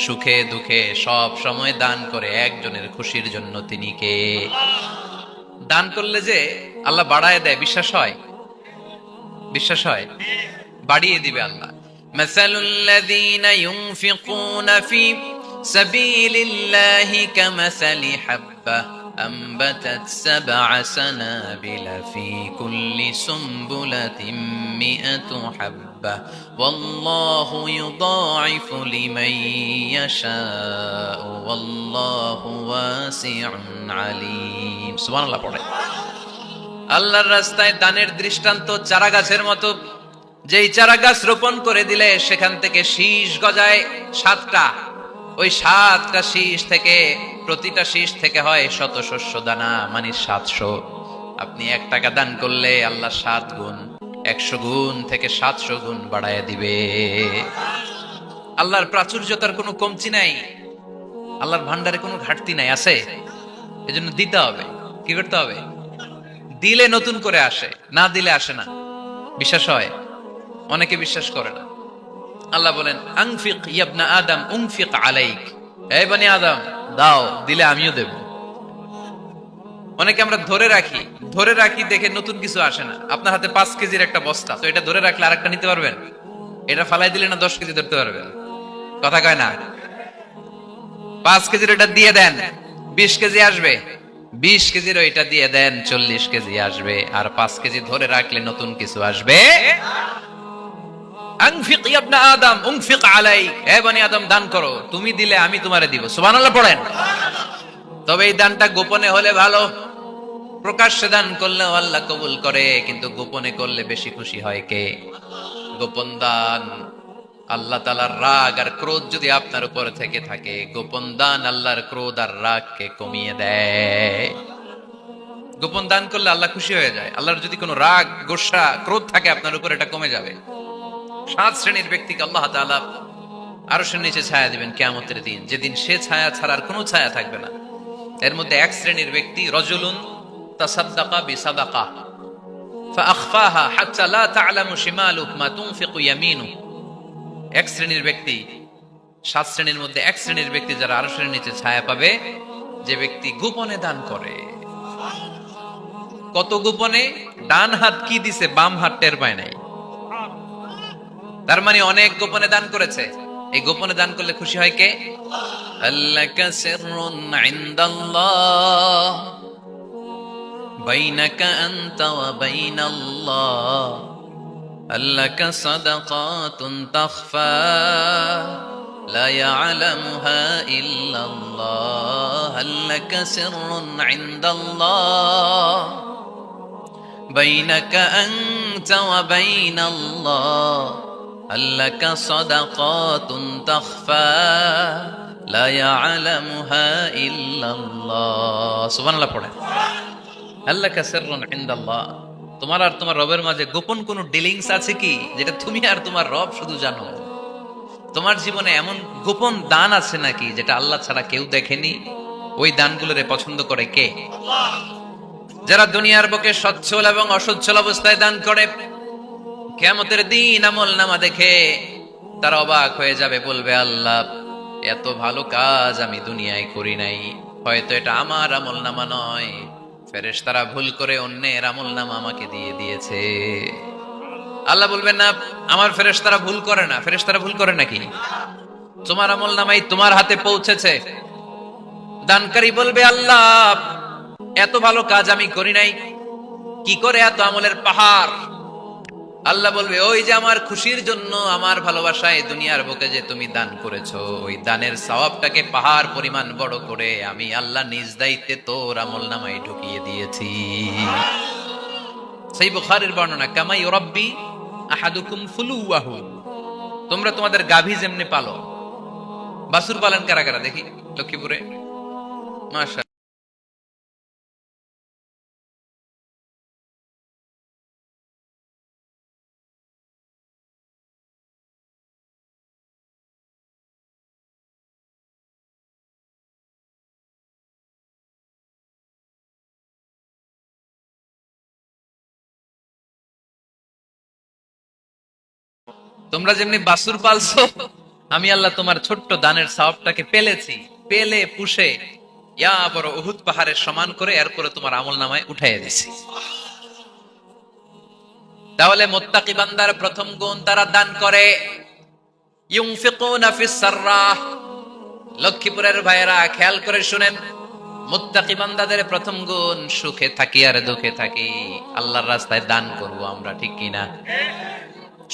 সুখে দুঃখে সব সময় দান করে একজনের খুশির জন্য। তিনি কে? দান করলে যে আল্লাহ বাড়ায় দেয়, বিশ্বাস হয়? বিশ্বাস হয়? বাড়িয়ে দিবে আল্লাহ। মাসালুল লাযীনা ইউনফিকুনা ফি সাবিলিল্লাহি কামাসালি হাব্বা أنبتت 7 سنابل في كل سنبلة 100 حبة والله يضاعف لمن يشاء والله واسع عليم। সুবহানাল্লাহ পড়ে। আল্লাহর রাস্তায় দানের দৃষ্টান্ত চারা গাছের মতো। যেই চারা গাছ রোপণ করে দিলে সেখান থেকে শীষ গজায় 7টা। ওই 7টা শীষ থেকে, প্রতিটা শীষ থেকে হয় শত শস্য দানা, মানে 700। আপনি 1 টাকা দান করলে আল্লাহ 7 গুণ, 100 গুণ থেকে 700 গুণ বাড়ায় দিবে। আল্লাহর প্রাচুর্যতার কোনো কমতি নাই, আল্লাহর ভান্ডারে কোনো ঘাটতি নাই, আছে? এজন্য দিতে হবে। কি করতে হবে? দিলে নতুন করে আসে, না দিলে আসে না। বিশ্বাস হয়? অনেকে বিশ্বাস করে না। আল্লাহ বলেন আনফিক ইয়া আদম উনফিক আলাইক, এই বনি আদম দাও, দিলে আমিও দেব। অনেকে আমরা ধরে রাখি দেখে নতুন কিছু আসে না। আপনার হাতে 5 কেজির একটা বস্তা, তো এটা ধরে রাখলে আরেকটা নিতে পারবেন? এটা ফালাই দিলে না 10 কেজি ধরতে পারবেন? কথা কয় না? 5 কেজির এটা দিয়ে দেন, 20 কেজি আসবে। 20 কেজির ওইটা দিয়ে দেন, 40 কেজি আসবে। আর 5 কেজি ধরে রাখলে নতুন কিছু আসবে। আনফিক ইয়া ইবনা আদম উনফিক আলাইক, হে বনি আদম দান করো, তুমি দিলে আমি তোমারে দিব। সুবহানাল্লাহ পড়েন। তবে এই দানটা গোপনে হলে ভালো, প্রকাশ্যে দান করলেও আল্লাহ কবুল করে, কিন্তু গোপনে করলে বেশি খুশি হয় কে? গোপন দান। আল্লাহ তাআলার রাগ আর ক্রোধ যদি আপনার উপর থেকে থাকে, গোপন দান আল্লাহর ক্রোধ আর রাগকে কমিয়ে দেয়। গোপন দান করলে আল্লাহ খুশি হয়ে যায়। আল্লাহর যদি কোনো রাগ, গোসা, ক্রোধ থাকে আপনার উপর, এটা কমে যাবে। 7 শ্রেণীর ব্যক্তিকে আল্লাহ তাআলা আরশের নিচে ছায়া দিবেন কিয়ামতের দিন, যেদিন সে ছায়া ছাড়ার কোনো ছায়া থাকবে না। এর মধ্যে 1 শ্রেণীর ব্যক্তি, রজুলুন তাসাদ্দাকা বিসাদাকা ফাআখফাহা হাত্তা লা তা'লামু শিমালুহু মা তুনফিকু ইয়ামিনুহু। 1 শ্রেণীর ব্যক্তি, 7 শ্রেণীর মধ্যে 1 শ্রেণীর ব্যক্তি যারা আরশের নিচে ছায়া পাবে, যে ব্যক্তি গোপনে দান করে। কত গোপনে? ডান হাত কি দিছে, বাম হাত টের পায় নাই। তার মানে অনেক গোপনে দান করেছে। এই গোপনে দান করলে খুশি হয় কে? আল্লাকা সিররুন ইনদাল্লাহ বাইনাকা আনতা ওয়া বাইনাল্লাহ, আল্লাকা সাদাকাতুন তাখফা লা ইয়ালামুহা ইল্লাল্লাহ, আল্লাকা সিররুন ইনদাল্লাহ বাইনাকা আনতা ওয়া বাইনাল্লাহ, আল্লাকা সাদাকাতুন তাখফা লা ইয়ালামুহা ইল্লাল্লাহ। সুবহানাল্লাহ পড়ে। আল্লাকা সিররুন ইনদাল্লাহ, তোমার আর তোমার রবের মাঝে গোপন কোন ডিলিংস আছে কি, যেটা তুমি আর তোমার রব শুধু জানো? তোমার জীবনে এমন গোপন দান আছে নাকি যেটা আল্লাহ ছাড়া কেউ দেখেনি? ওই দানগুলোরে পছন্দ করে কে? আল্লাহ। যারা দুনিয়ার বুকে সচ্ছল এবং অসচ্ছল অবস্থায় দান করে, কিয়ামতের দিন আমলনামা দেখে তারা অবাক হয়ে যাবে, বলবে আল্লাহ এত ভালো কাজ আমি দুনিয়ায় করি নাই, হয়তো এটা আমার আমলনামা নয়, ফেরেশতারা ভুল করে অন্যের আমলনামা আমাকে দিয়ে দিয়েছে। আল্লাহ বলবেন না আমার ফেরেশতারা ভুল করে না। ফেরেশতারা ভুল করে নাকি? তোমার আমলনামাই তোমার হাতে পৌঁছেছে। দানকারী বলবে আল্লাহ এত ভালো কাজ আমি করি নাই, কি করে এত আমলের পাহাড়? আল্লাহ বলবে ওই যে আমার খুশির জন্য, আমার ভালোবাসায় দুনিয়ার বুকে যে তুমি দান করেছো, ওই দানের সওয়াবটাকে পাহাড় পরিমাণ বড় করে আমি আল্লাহ নিজ দায়িত্বে তোর আমলনামায় ঢুকিয়ে দিয়েছি। সেই বুখারীর বর্ণনা, কামা ইউরাব্বি আহাদুকুম ফুলুয়াহু, তোমরা তোমাদের গাভী যেমনি পালো। বাছুর পালন কারা কারা দেখি লক্ষ্মীপুরে? মাশাআল্লাহ। তোমরা যেমনি বাছুর পালছো, আমি আল্লাহ তোমার ছোট্ট দানের সওয়াবটাকে পেলেছি, পেলে পুষে ইয়া বড় উহুদ পাহাড়ের সমান করে এরপরে তোমার আমলনামায় উঠাইয়া দিছি। তাহলে মুত্তাকি বান্দার প্রথম গুণ, তারা দান করে। ইউনফিকুনা ফিস সাররাহ। লক্ষ্মীপুরের ভাইয়েরা খেয়াল করে শুনেন, মুত্তাকি বান্দাদের প্রথম গুণ, সুখে থাকি আর দুঃখে থাকি আল্লাহর রাস্তায় দান করব আমরা, ঠিক কিনা?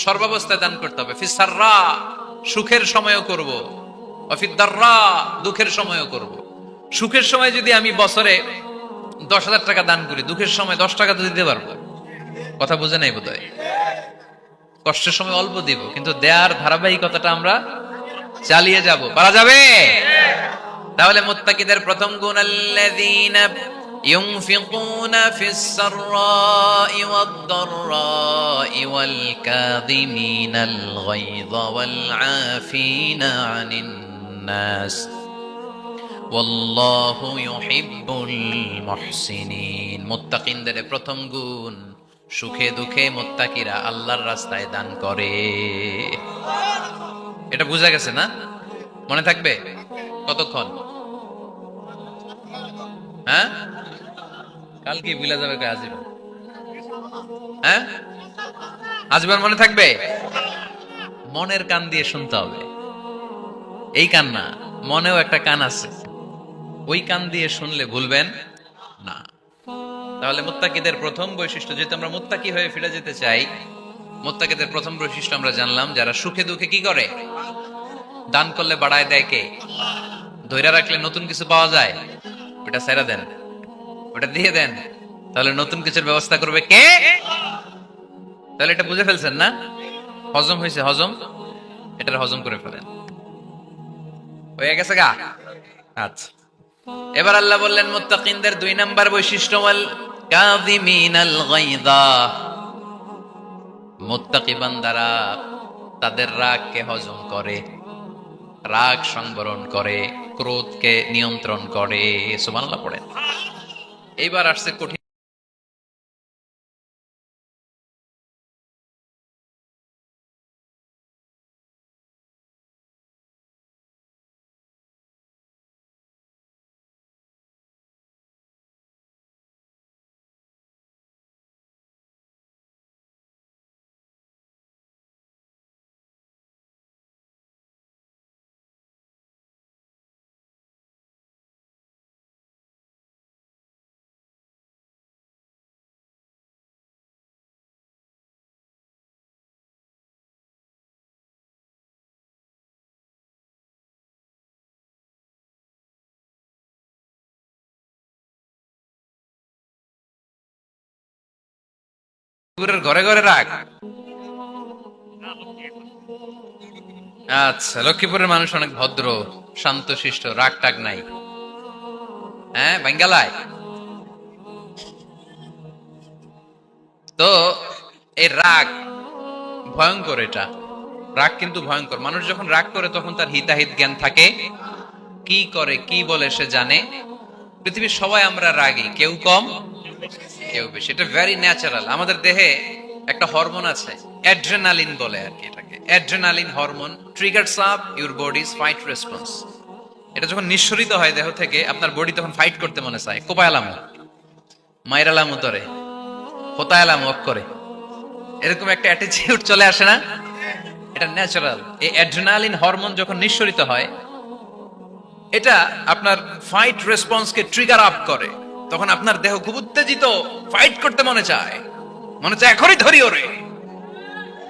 সর্বাবস্থায় দান করতে হবে। ফিস সাররা, সুখের সময়ও করব, ওয়া ফিদ দাররা, দুঃখের সময়ও করব। সুখের সময় যদি আমি বছরে 10,000 টাকা দান করি, দুঃখের সময় 10 টাকা তো দিতে পারবো। কথা বুঝে নাই বোধহয়? কষ্টের সময় অল্প দিব, কিন্তু দেয়ার ধারাবাহিকতাটা আমরা চালিয়ে যাব। পারা যাবে? তাহলে মুত্তাকিদের প্রথম গুণ, আল্লাযীনা ينفقون في السراء والضراء والكاظمين الغيظ والعافين عن الناس والله يحب المحسنين মুত্তাকিনদের প্রথম গুণ সুখে দুঃখে মুত্তাকিরা আল্লাহর রাস্তায় দান করে। এটা বোঝা গেছে না? মনে থাকবে কতক্ষণ? হ্যাঁ, কাল কি ভুলে যাবে আজীবন? হ্যাঁ, আজীবন মনে থাকবে? মনের কান দিয়ে শুনতে হবে। এই কান না, মনেও একটা কান আছে, ওই কান দিয়ে শুনলে ভুলবেন না। তাহলে মুত্তাকিদের প্রথম বৈশিষ্ট্য, যেহেতু আমরা মুত্তাকি হয়ে ফিরে যেতে চাই, মুত্তাকিদের প্রথম বৈশিষ্ট্য আমরা জানলাম, যারা সুখে দুঃখে কি করে? দান করলে বাড়ায় দেয় কে? ধৈর্য রাখলে নতুন কিছু পাওয়া যায়, ওটা ছেড়ে দেন, ওটা দিয়ে দেন, তাহলে নতুন কিছুর ব্যবস্থা করবে কে? তাহলে এটা বুঝে ফেলছেন না? হজম হয়েছে? হজম, এটার হজম করে ফেলেন। হয়ে গেছে গা? আচ্ছা, এবার আল্লাহ বললেন মুত্তাকিনদের 2 নাম্বার বৈশিষ্ট্য, ওয়াল কাযিমিনাল গায়যা। মুত্তাকি বান্দারা তাদের রাগকে হজম করে, রাগ সংবরণ করে, ক্রোধকে নিয়ন্ত্রণ করে। সুবহানাল্লাহ পড়েন। এইবার আসছে কঠিন। ঘরে ঘরে রাগ। আচ্ছা, লক্ষ্মীপুরের মানুষ অনেক ভদ্র, শান্তশিষ্ট, রাগ টাগ নাই। হ্যাঁ, বাঙ্গালায় তো এই রাগ ভয়ঙ্কর। এটা রাগ কিন্তু ভয়ঙ্কর। মানুষ যখন রাগ করে তখন তার হিতাহিত জ্ঞান থাকে, কি করে কি বলে সে জানে। পৃথিবীর সবাই আমরা রাগী, কেউ কম কেউ বেশি। এটা ভেরি ন্যাচারাল। আমাদের দেহে একটা হরমোন আছে, অ্যাড্রেনালিন বলে আর কি এটাকে। Adrenaline hormone triggers up your bodies fight response. এটা যখন নিঃসরিত হয় দেহ থেকে, আপনার বডি তখন ফাইট করতে মনে চায়। কোপায়ালাম, মাইরালাম, উতরে হোতায়ালাম অক করে, এরকম একটা অ্যাটিটিউড চলে আসে না? এটা ন্যাচারাল। এই অ্যাড্রেনালিন হরমোন যখন নিঃসরিত হয়, এটা আপনার ফাইট রেসপন্সকে ট্রিগার আপ করে। তখন আপনার দেহ খুব উত্তেজিত, ফাইট করতে মনে চায়, মনে চায় এখনই ধরি ওরে।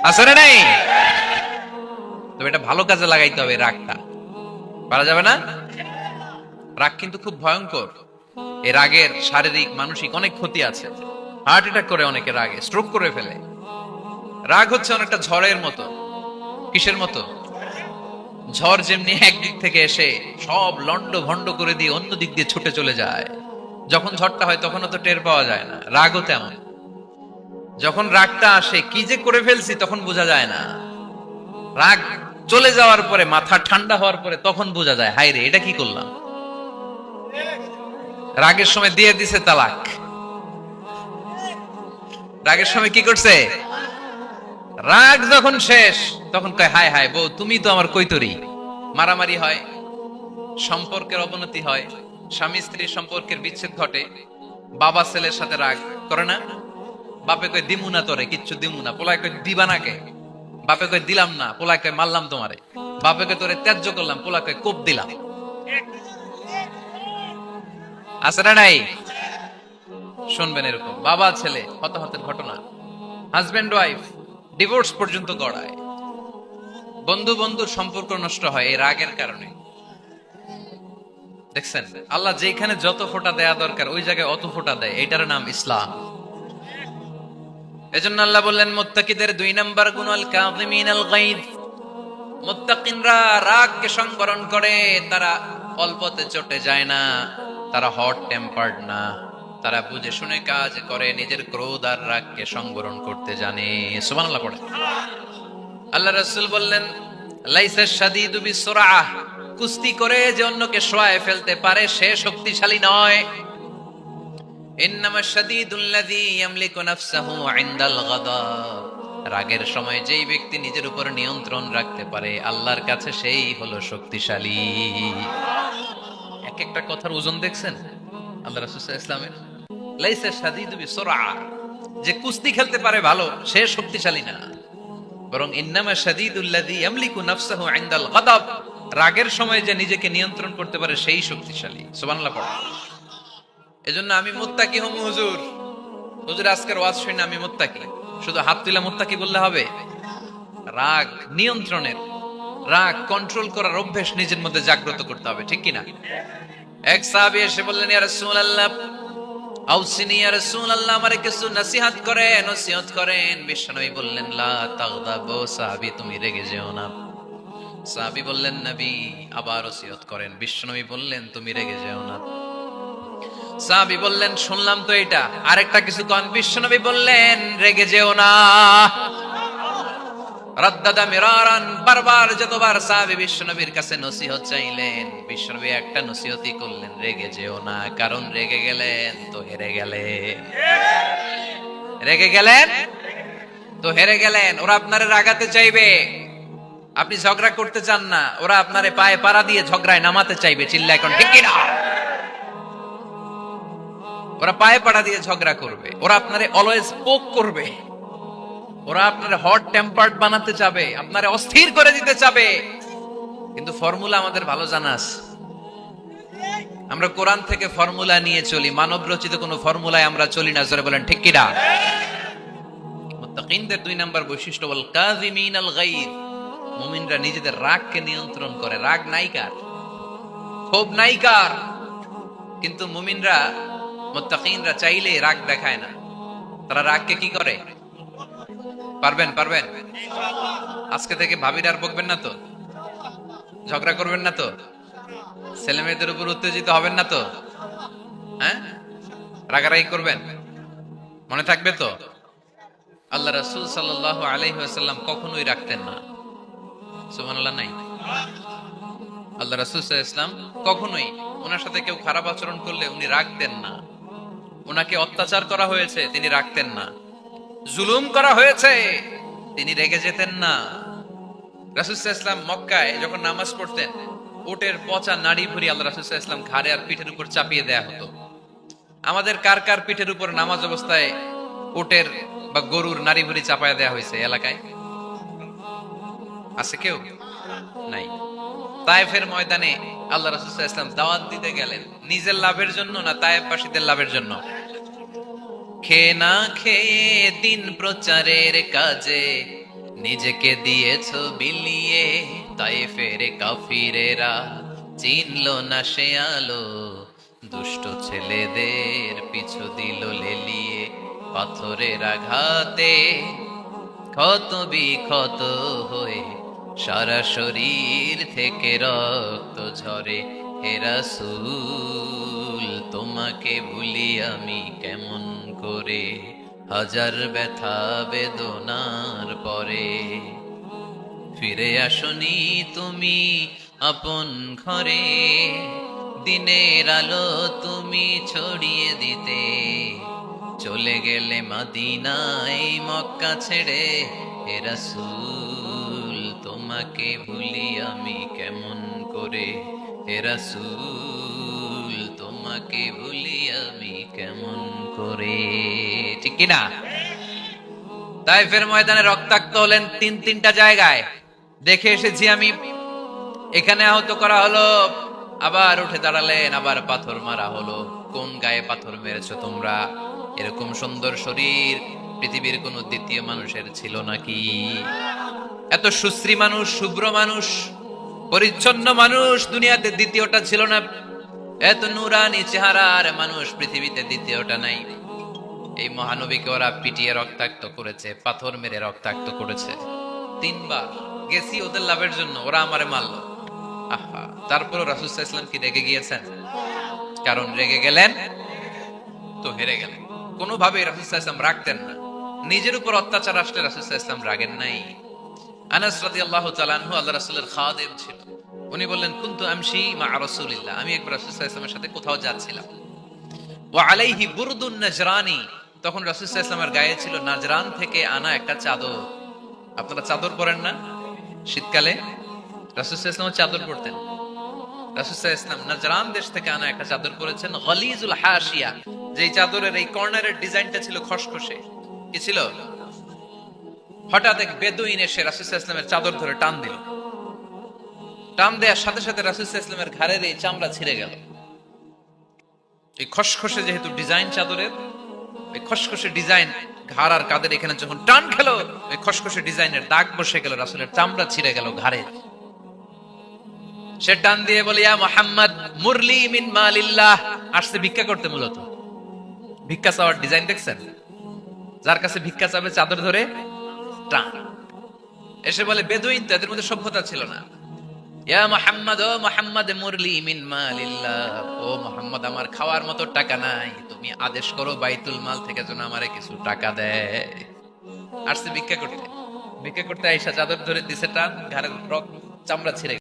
আসলে নাই, তবে এটা ভালো কাজে লাগাইতে হবে। রাগটা পারা যাবে না। রাগ কিন্তু খুব ভয়ঙ্কর। এই রাগের শারীরিক মানসিক অনেক ক্ষতি আছে। হার্ট অ্যাটাক করে অনেকে রাগে, স্ট্রোক করে ফেলে। রাগ হচ্ছে অনেকটা ঝড়ের মতো। কিসের মতো? ঝড় যেমনি একদিক থেকে এসে সব লন্ড ভন্ড করে দিয়ে অন্য দিক দিয়ে ছুটে চলে যায়, যখন ঝড়টা হয় তখনও তো টের পাওয়া যায় না। রাগও তেমন। যখন রাগটা আসে, কি যে করে ফেলছি তখন বোঝা যায় না। রাগ চলে যাওয়ার পরে, মাথা ঠান্ডা হওয়ার পরে তখন বোঝা যায়, হায় রে এটা কি করলাম। রাগের সময় দিয়ে দিছে তালাক। রাগের সময় কি করছে? রাগ যখন শেষ তখন কয়, হায় হায় বউ তুমি তো আমার কৈতরি। মারামারি হয়, সম্পর্কের অবনতি হয়, স্বামী স্ত্রীর সম্পর্কের বিচ্ছেদ ঘটে। বাবা ছেলের সাথে রাগ করে না? বাপে কয় দিমু না তোরে, কিচ্ছু দিমু না। পোলায় কয় দিবা না কে? বাপে কয় দিলাম না। পোলায় কয় মারলাম তোমারে। বাপে কয় তোরে ত্যায্য করলাম। পোলা কয় কোপ দিলাম। আছে না নাই? শুনবেন এরকম বাবা ছেলে হতাহতের ঘটনা। হাজবেন্ড ওয়াইফ ডিভোর্স পর্যন্ত গড়ায়। বন্ধু বন্ধুর সম্পর্ক নষ্ট হয় এই রাগের কারণে। দেখছেন, আল্লাহ যেখানে যত ফোঁটা দেয়া দরকার ওই জায়গায় অত ফোঁটা দেয়। এটার নাম ইসলাম। এজন্য আল্লাহ বললেন মুত্তাকিদের 2 নাম্বার গুণ, আল কাযিমিনাল গায়জ। মুত্তাকিনরা রাগকে সংবরণ করে, তারা অল্পতে চটে যায় না, তারা হট টেম্পার্ড না। তারা বুঝে শুনে কাজ করে, নিজের ক্রোধ আর রাগকে সংবরণ করতে জানে। সুবহানাল্লাহ পড়ে। আল্লাহ রাসূল বললেন, লাইসা শাদীদু বিসুরআহ, কুস্তি করে যে অন্যকে শোয়ায় ফেলতে পারে সে শক্তিশালী নয়। ইন্নামা শাদীদুল্লাযী ইয়ামলিকু নাফসাহু ইনদাল গাদাব, রাগের সময় যেই ব্যক্তি নিজের উপর নিয়ন্ত্রণ রাখতে পারে আল্লাহর কাছে সেই হলো শক্তিশালী। এক একটা কথার ওজন দেখছেন আল্লাহ রাসূল সাল্লাল্লাহু আলাইহি ওয়াসাল্লামের। লাইসা শাদীদু বিসুরআহ, যে কুস্তি খেলতে পারে ভালো সে শক্তিশালী না, বরং ইন্নামা শাদীদুল্লাযী ইয়ামলিকু নাফসাহু ইনদাল গাদাব, রাগের সময় যে নিজেকে নিয়ন্ত্রণ করতে পারে সেই শক্তিশালী। সুবহানাল্লাহ পড়ো। এজন্য আমি মুত্তাকি হম হুজুর। হুজুর আজকের ওয়াজ শুনে আমি মুত্তাকি, শুধু হাত তুলে মুত্তাকি বললে হবে? রাগ নিয়ন্ত্রণের, রাগ কন্ট্রোল করার অভ্যাস নিজের মধ্যে জাগ্রত করতে হবে, ঠিক কি না? এক সাহাবী এসে বললেন, ইয়া রাসূলুল্লাহ আউসিনি, ইয়া রাসূলুল্লাহ আমারে কিছু নসিহত করেন, নসিহত করেন। বিশ্বনবী বললেন, লা তাগদাবু, সাহাবী তুমি রেগে যেও না। সাহাবী বললেন, নবী আবার নসিহত করেন। বিশ্বনবী বললেন, তুমি রেগে যেও না। সাহাবী বললেন, শুনলাম তো এটা, আরেকটা কিছু কোন। বিশ্বনবী বললেন, রেগে যেও না। রাদ্দাদা মিরারান, বারবার যতবার সাহাবী বিশ্বনবীর কাছে নসিহত চাইলেন, বিশ্বনবী একটা নসিহতই করলেন, রেগে যেও না। কারণ রেগে গেলেন তো হেরে গেলেন, রেগে গেলেন তো হেরে গেলেন। ওরা আপনারে রাগাতে চাইবে, আপনি ঝগড়া করতে চান না, ওরা আপনারে পায়ে পাড়া দিয়ে ঝগড়ায় নামাতে চাইবে। চিল্লা এখন ঠিক কি না? ওরা পায়ে পাড়া দিয়ে ঝগড়া করবে, ওরা আপনারে অলওয়েজ পোক করবে, ওরা আপনারে হট টেম্পার্ড বানাতে চাবে, আপনারে অস্থির করে দিতে চাবে। কিন্তু ফর্মুলা আমাদের ভালো জানা আছে। আমরা কোরআন থেকে ফর্মুলা নিয়ে চলি, মানব রচিত কোনো ফর্মুলায় আমরা চলি না। জোরে বলেন ঠিক কি না? মুত্তাকিনদের 2 নাম্বার বৈশিষ্ট্য, ওয়াল কাযিমিনাল গায়জ, মুমিনরা নিজেদের রাগকে নিয়ন্ত্রণ করে। রাগ নাইকার, ক্ষোভ নাইকার, কিন্তু মুমিনরা মুত্তাকিনরা চাইলে রাগ দেখায় না। তারা রাগকে কি করে? পারবেন পারবেন আজকে থেকে ভাবির আর বকবেন না তো, ঝগড়া করবেন না তো, ছেলে মেয়েদের উপর উত্তেজিত হবেন না তো, হ্যাঁ রাগারাগি করবেন, মনে থাকবে তো? আল্লাহ রাসূল সাল্লাল্লাহু আলাইহি ওয়াসাল্লাম কখনোই রাখতেন না। সুবহানাল্লাহ নাই? আল্লাহ রাসূল সাল্লাল্লাহু আলাইহি ওয়াসাল্লাম কখনোই, ওনার সাথে কেউ খারাপ আচরণ করলে উনি রাখতেন না। ওনাকে অত্যাচার করা হয়েছে, তিনি রাখতেন না। জুলুম করা হয়েছে, তিনি রেগে যেতেন না। রাসূল সাল্লাল্লাহু আলাইহি ওয়াসাল্লাম মক্কায় যখন নামাজ পড়তেন, উটের পচা নাড়ি ভুঁড়ি আল্লাহ রাসূল সাল্লাল্লাহু আলাইহি ওয়াসাল্লাম ঘাড়ে আর পিঠের উপর চাপিয়ে দেয়া হতো। আমাদের কার কার পিঠের উপর নামাজ অবস্থায় উটের বা গরুর নাড়ি ভুঁড়ি চাপায় দেয়া হয়েছে এলাকায়? আছে কেউ? নাই। তায়েফের ময়দানে আল্লাহ রাসূল সাল্লাল্লাহু আলাইহি ওয়াসাল্লাম দাওয়াত দিতে গেলেন, নিজের লাভের জন্য না তায়েফবাসীদের লাভের জন্য? খেয়ে না খেয়ে দিন প্রচারের কাজে নিজেকে দিয়েছ বিলিয়ে, তায়েফের কাফিরেরা চিনল না সে আলো, দুষ্ট ছেলেদের পিছু দিল লেলিয়ে, পাথরের আঘাতে ক্ষত বিক্ষত হয়ে সারা শরীর থেকে রক্ত ঝরে। হে রাসূল তোমাকে ভুলি আমি কেমন করে, হাজার ব্যথা বেদনার পরে। ফিরে আসনি তুমি আপন ঘরে, দিনের আলো তুমি ছড়িয়ে দিতে, চলে গেলে মদিনায় মক্কা ছেড়ে। হে রাসূল তোমাকে ভুলি আমি কেমন করে, হে রাসূল তোমাকে ভুলি আমি কেমন করে। ঠিক কি না? তায়েফের ময়দানে রক্তাক্ত হলেন 3টা জায়গায়, দেখে এসেছি আমি। এখানে আহত করা হলো, আবার উঠে দাঁড়ালেন, আবার পাথর মারা হলো। কোন গায়ে পাথর মেরেছো তোমরা? এরকম সুন্দর শরীর পৃথিবীর কোন দ্বিতীয় মানুষের ছিল নাকি? এত সুশ্রী মানুষ, শুভ্র মানুষ, পরিচ্ছন্ন মানুষ দুনিয়াতে দ্বিতীয়টা ছিল না। এত নুরানি চেহারার মানুষ পৃথিবীতে দ্বিতীয়টা নাই। এই মহানবীকে ওরা পিটিয়ে রক্তাক্ত করেছে, পাথর মেরে রক্তাক্ত করেছে। 3 বার গেছি ওদের লাভের জন্য, ওরা আমারে মারলো। আহা, তারপরও রাসূল সাল্লাল্লাহু আলাইহি ওয়াসাল্লাম কি রেগে গিয়েছেন? কারণ রেগে গেলেন তো হেরে গেলেন। কোনোভাবেই রাসূল সাল্লাল্লাহু আলাইহি ওয়াসাল্লাম রাখতেন না। নিজের উপর অত্যাচার আসলে রাসূল সাল্লাল্লাহু আলাইহি ওয়াসাল্লাম রাগেন নাই। আনাস রাদিয়াল্লাহু তাআলা আনহু আল্লাহ রাসূলের খাদেম ছিল। উনি বললেন, কুনতু আমশি মা রাসূলিল্লাহ, আমি একবার রাসূল সাল্লাল্লাহু আলাইহি ওয়াসাল্লামের সাথে কোথাও যাচ্ছিলাম। ওয়া আলাইহি বুরদুন নাজরানি, তখন রাসূল সাল্লাল্লাহু আলাইহি ওয়াসাল্লামের গায়ে ছিল নাজরান থেকে আনা একটা চাদর। আপনারা চাদর পরেন না শীতকালে? রাসূল সাল্লাল্লাহু আলাইহি ওয়াসাল্লাম চাদর পরতেন। রাসূল সাল্লাল্লাহু আলাইহি ওয়াসাল্লাম নাজরান দেশ থেকে আনা একটা চাদর পরেছেন, গলিজুল হাশিয়া, যেই চাদরের এই কর্নারের ডিজাইনটা ছিল খসখসে। কি ছিল? হঠাৎ এক বেদুইন এসে রাসূল সাল্লাল্লাহু আলাইহি ওয়াসাল্লামের চাদর ধরে টান দিল। টান দেওয়ার সাথে সাথে রাসূল সাল্লাল্লাহু আলাইহি ওয়াসাল্লামের ঘাড়ের এই চামড়া ছিঁড়ে গেল। এই খসখসে যেহেতু ডিজাইন চাদরের, এই খসখসে ডিজাইন ঘাড় আর কাঁধের এখানে যখন টান খেলো, ওই খসখসে ডিজাইনের দাগ বসে গেল, রাসূলের চামড়া ছিঁড়ে গেল ঘাড়ে। সে টান দিয়ে বলে, ইয়া মুহাম্মদ মুরলি মিন মালিল্লাহ, আসছে ভিক্ষা করতে। মূলত ভিক্ষা চাওয়ার ডিজাইন দেখছেন? যার কাছে ভিক্ষা চাবে চাদর ধরে টান। এসে বলে, বেদুইন তো, এদের মধ্যে সভ্যতা ছিল না। ইয়া মুহাম্মদ, ও মুহাম্মদ মুরলি মিন মালিল্লাহ, ও মুহাম্মদ আমার খাওয়ার মতো টাকা নাই, তুমি আদেশ করো বাইতুল মাল থেকে যেন আমারে কিছু টাকা দেয়। আসছে ভিক্ষা করতে। ভিক্ষা করতে আইসা চাদর ধরে দিছে টান, ঘাড়ের চামড়া ছিঁড়ে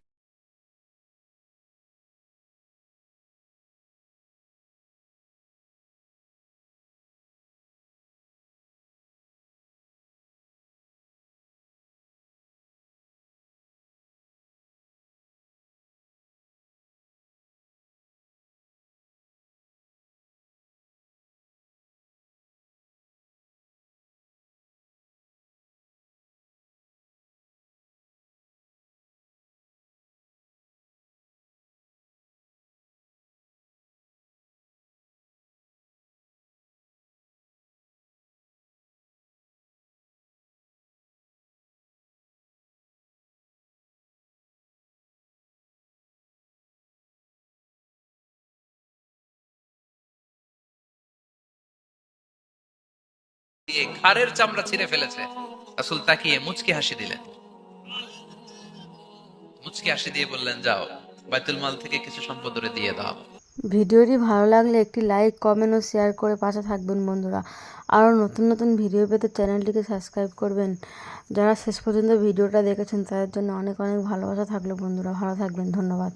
দিয়ে ঘাড়ের চামড়া ছিঁড়ে ফেলেছে। রাসূল তাকিয়ে মুচকি হাসি দিলেন। মুচকি হাসি দিয়ে বললেন, যাও বাইতুল মাল থেকে কিছু সম্পদ ওরে দিয়ে দাও। ভিডিওটি ভালো লাগলে একটি লাইক, কমেন্ট ও শেয়ার করে পাশে থাকবেন বন্ধুরা। আরও নতুন নতুন ভিডিও পেতে চ্যানেলটিকে সাবস্ক্রাইব করবেন। যারা শেষ পর্যন্ত ভিডিওটা দেখেছেন তাদের জন্য অনেক অনেক ভালোবাসা থাকলো বন্ধুরা। ভালো থাকবেন, ধন্যবাদ।